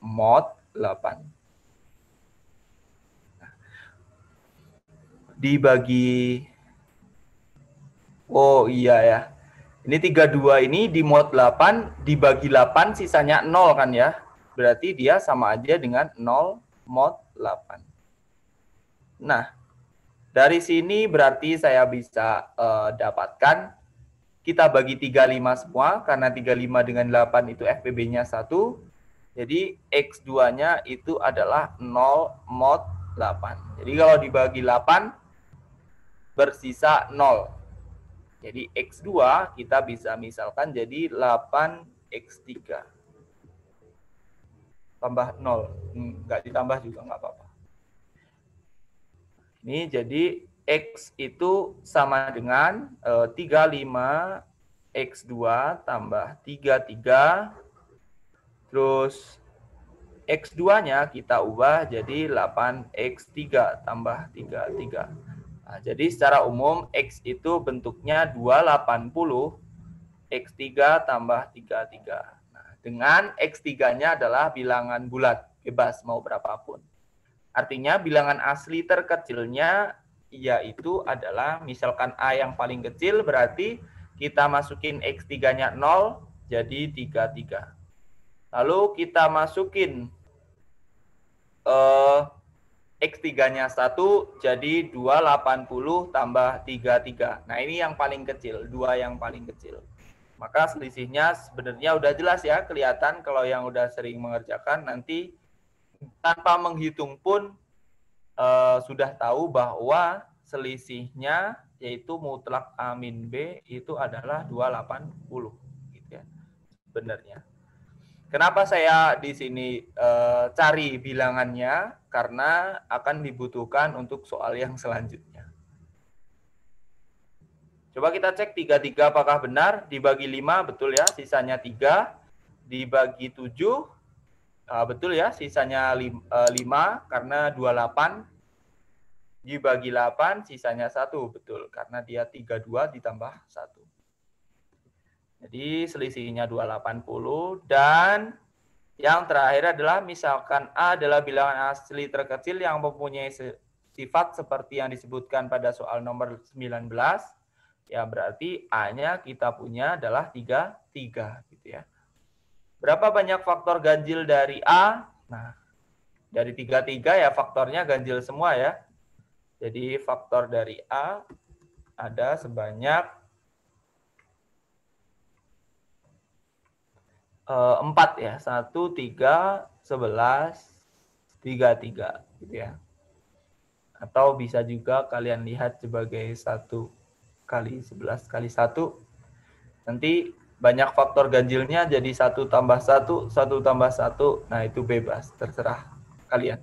mod 8. Dibagi, oh iya ya, ini 32 ini di mod 8 dibagi 8 sisanya 0 kan ya, berarti dia sama aja dengan 0 mod 8. Nah, dari sini berarti saya bisa dapatkan, kita bagi 35 semua, karena 35 dengan 8 itu FPB-nya 1, jadi X2-nya itu adalah 0 mod 8. Jadi kalau dibagi 8, bersisa 0. Jadi X2 kita bisa misalkan jadi 8X3. tambah 0. Nggak ditambah juga nggak apa-apa. Ini jadi X itu sama dengan 35 X2 tambah 33. Terus X2-nya kita ubah jadi 8X3 tambah 33. Nah, jadi secara umum X itu bentuknya 280 X3 tambah 33. Nah, dengan X3-nya adalah bilangan bulat, bebas mau berapapun. Artinya bilangan asli terkecilnya yaitu adalah misalkan A yang paling kecil, berarti kita masukin X3-nya 0 jadi 33. Lalu kita masukin X3-nya 1 jadi 280 tambah 33. Nah, ini yang paling kecil, 2 yang paling kecil. Maka selisihnya sebenarnya udah jelas ya, kelihatan kalau yang udah sering mengerjakan nanti tanpa menghitung pun sudah tahu bahwa selisihnya yaitu mutlak A min B itu adalah 280 gitu ya. Sebenarnya. Kenapa saya di sini cari bilangannya? Karena akan dibutuhkan untuk soal yang selanjutnya. Coba kita cek 33 apakah benar. Dibagi 5 betul ya, sisanya 3. Dibagi 7 betul ya, sisanya 5 karena 28. Dibagi 8 sisanya 1 betul karena dia 32 ditambah 1. Jadi selisihnya 280 dan yang terakhir adalah misalkan A adalah bilangan asli terkecil yang mempunyai sifat seperti yang disebutkan pada soal nomor 19, ya berarti A-nya kita punya adalah 3 gitu ya. Berapa banyak faktor ganjil dari A? Nah, dari 33 ya faktornya ganjil semua ya. Jadi faktor dari A ada sebanyak 4 ya, 1, 3, 11, 33 gitu ya. Atau bisa juga kalian lihat sebagai 1 kali 11 kali 1. Nanti banyak faktor ganjilnya jadi 1 tambah 1, 1 tambah 1. Nah itu bebas, terserah kalian.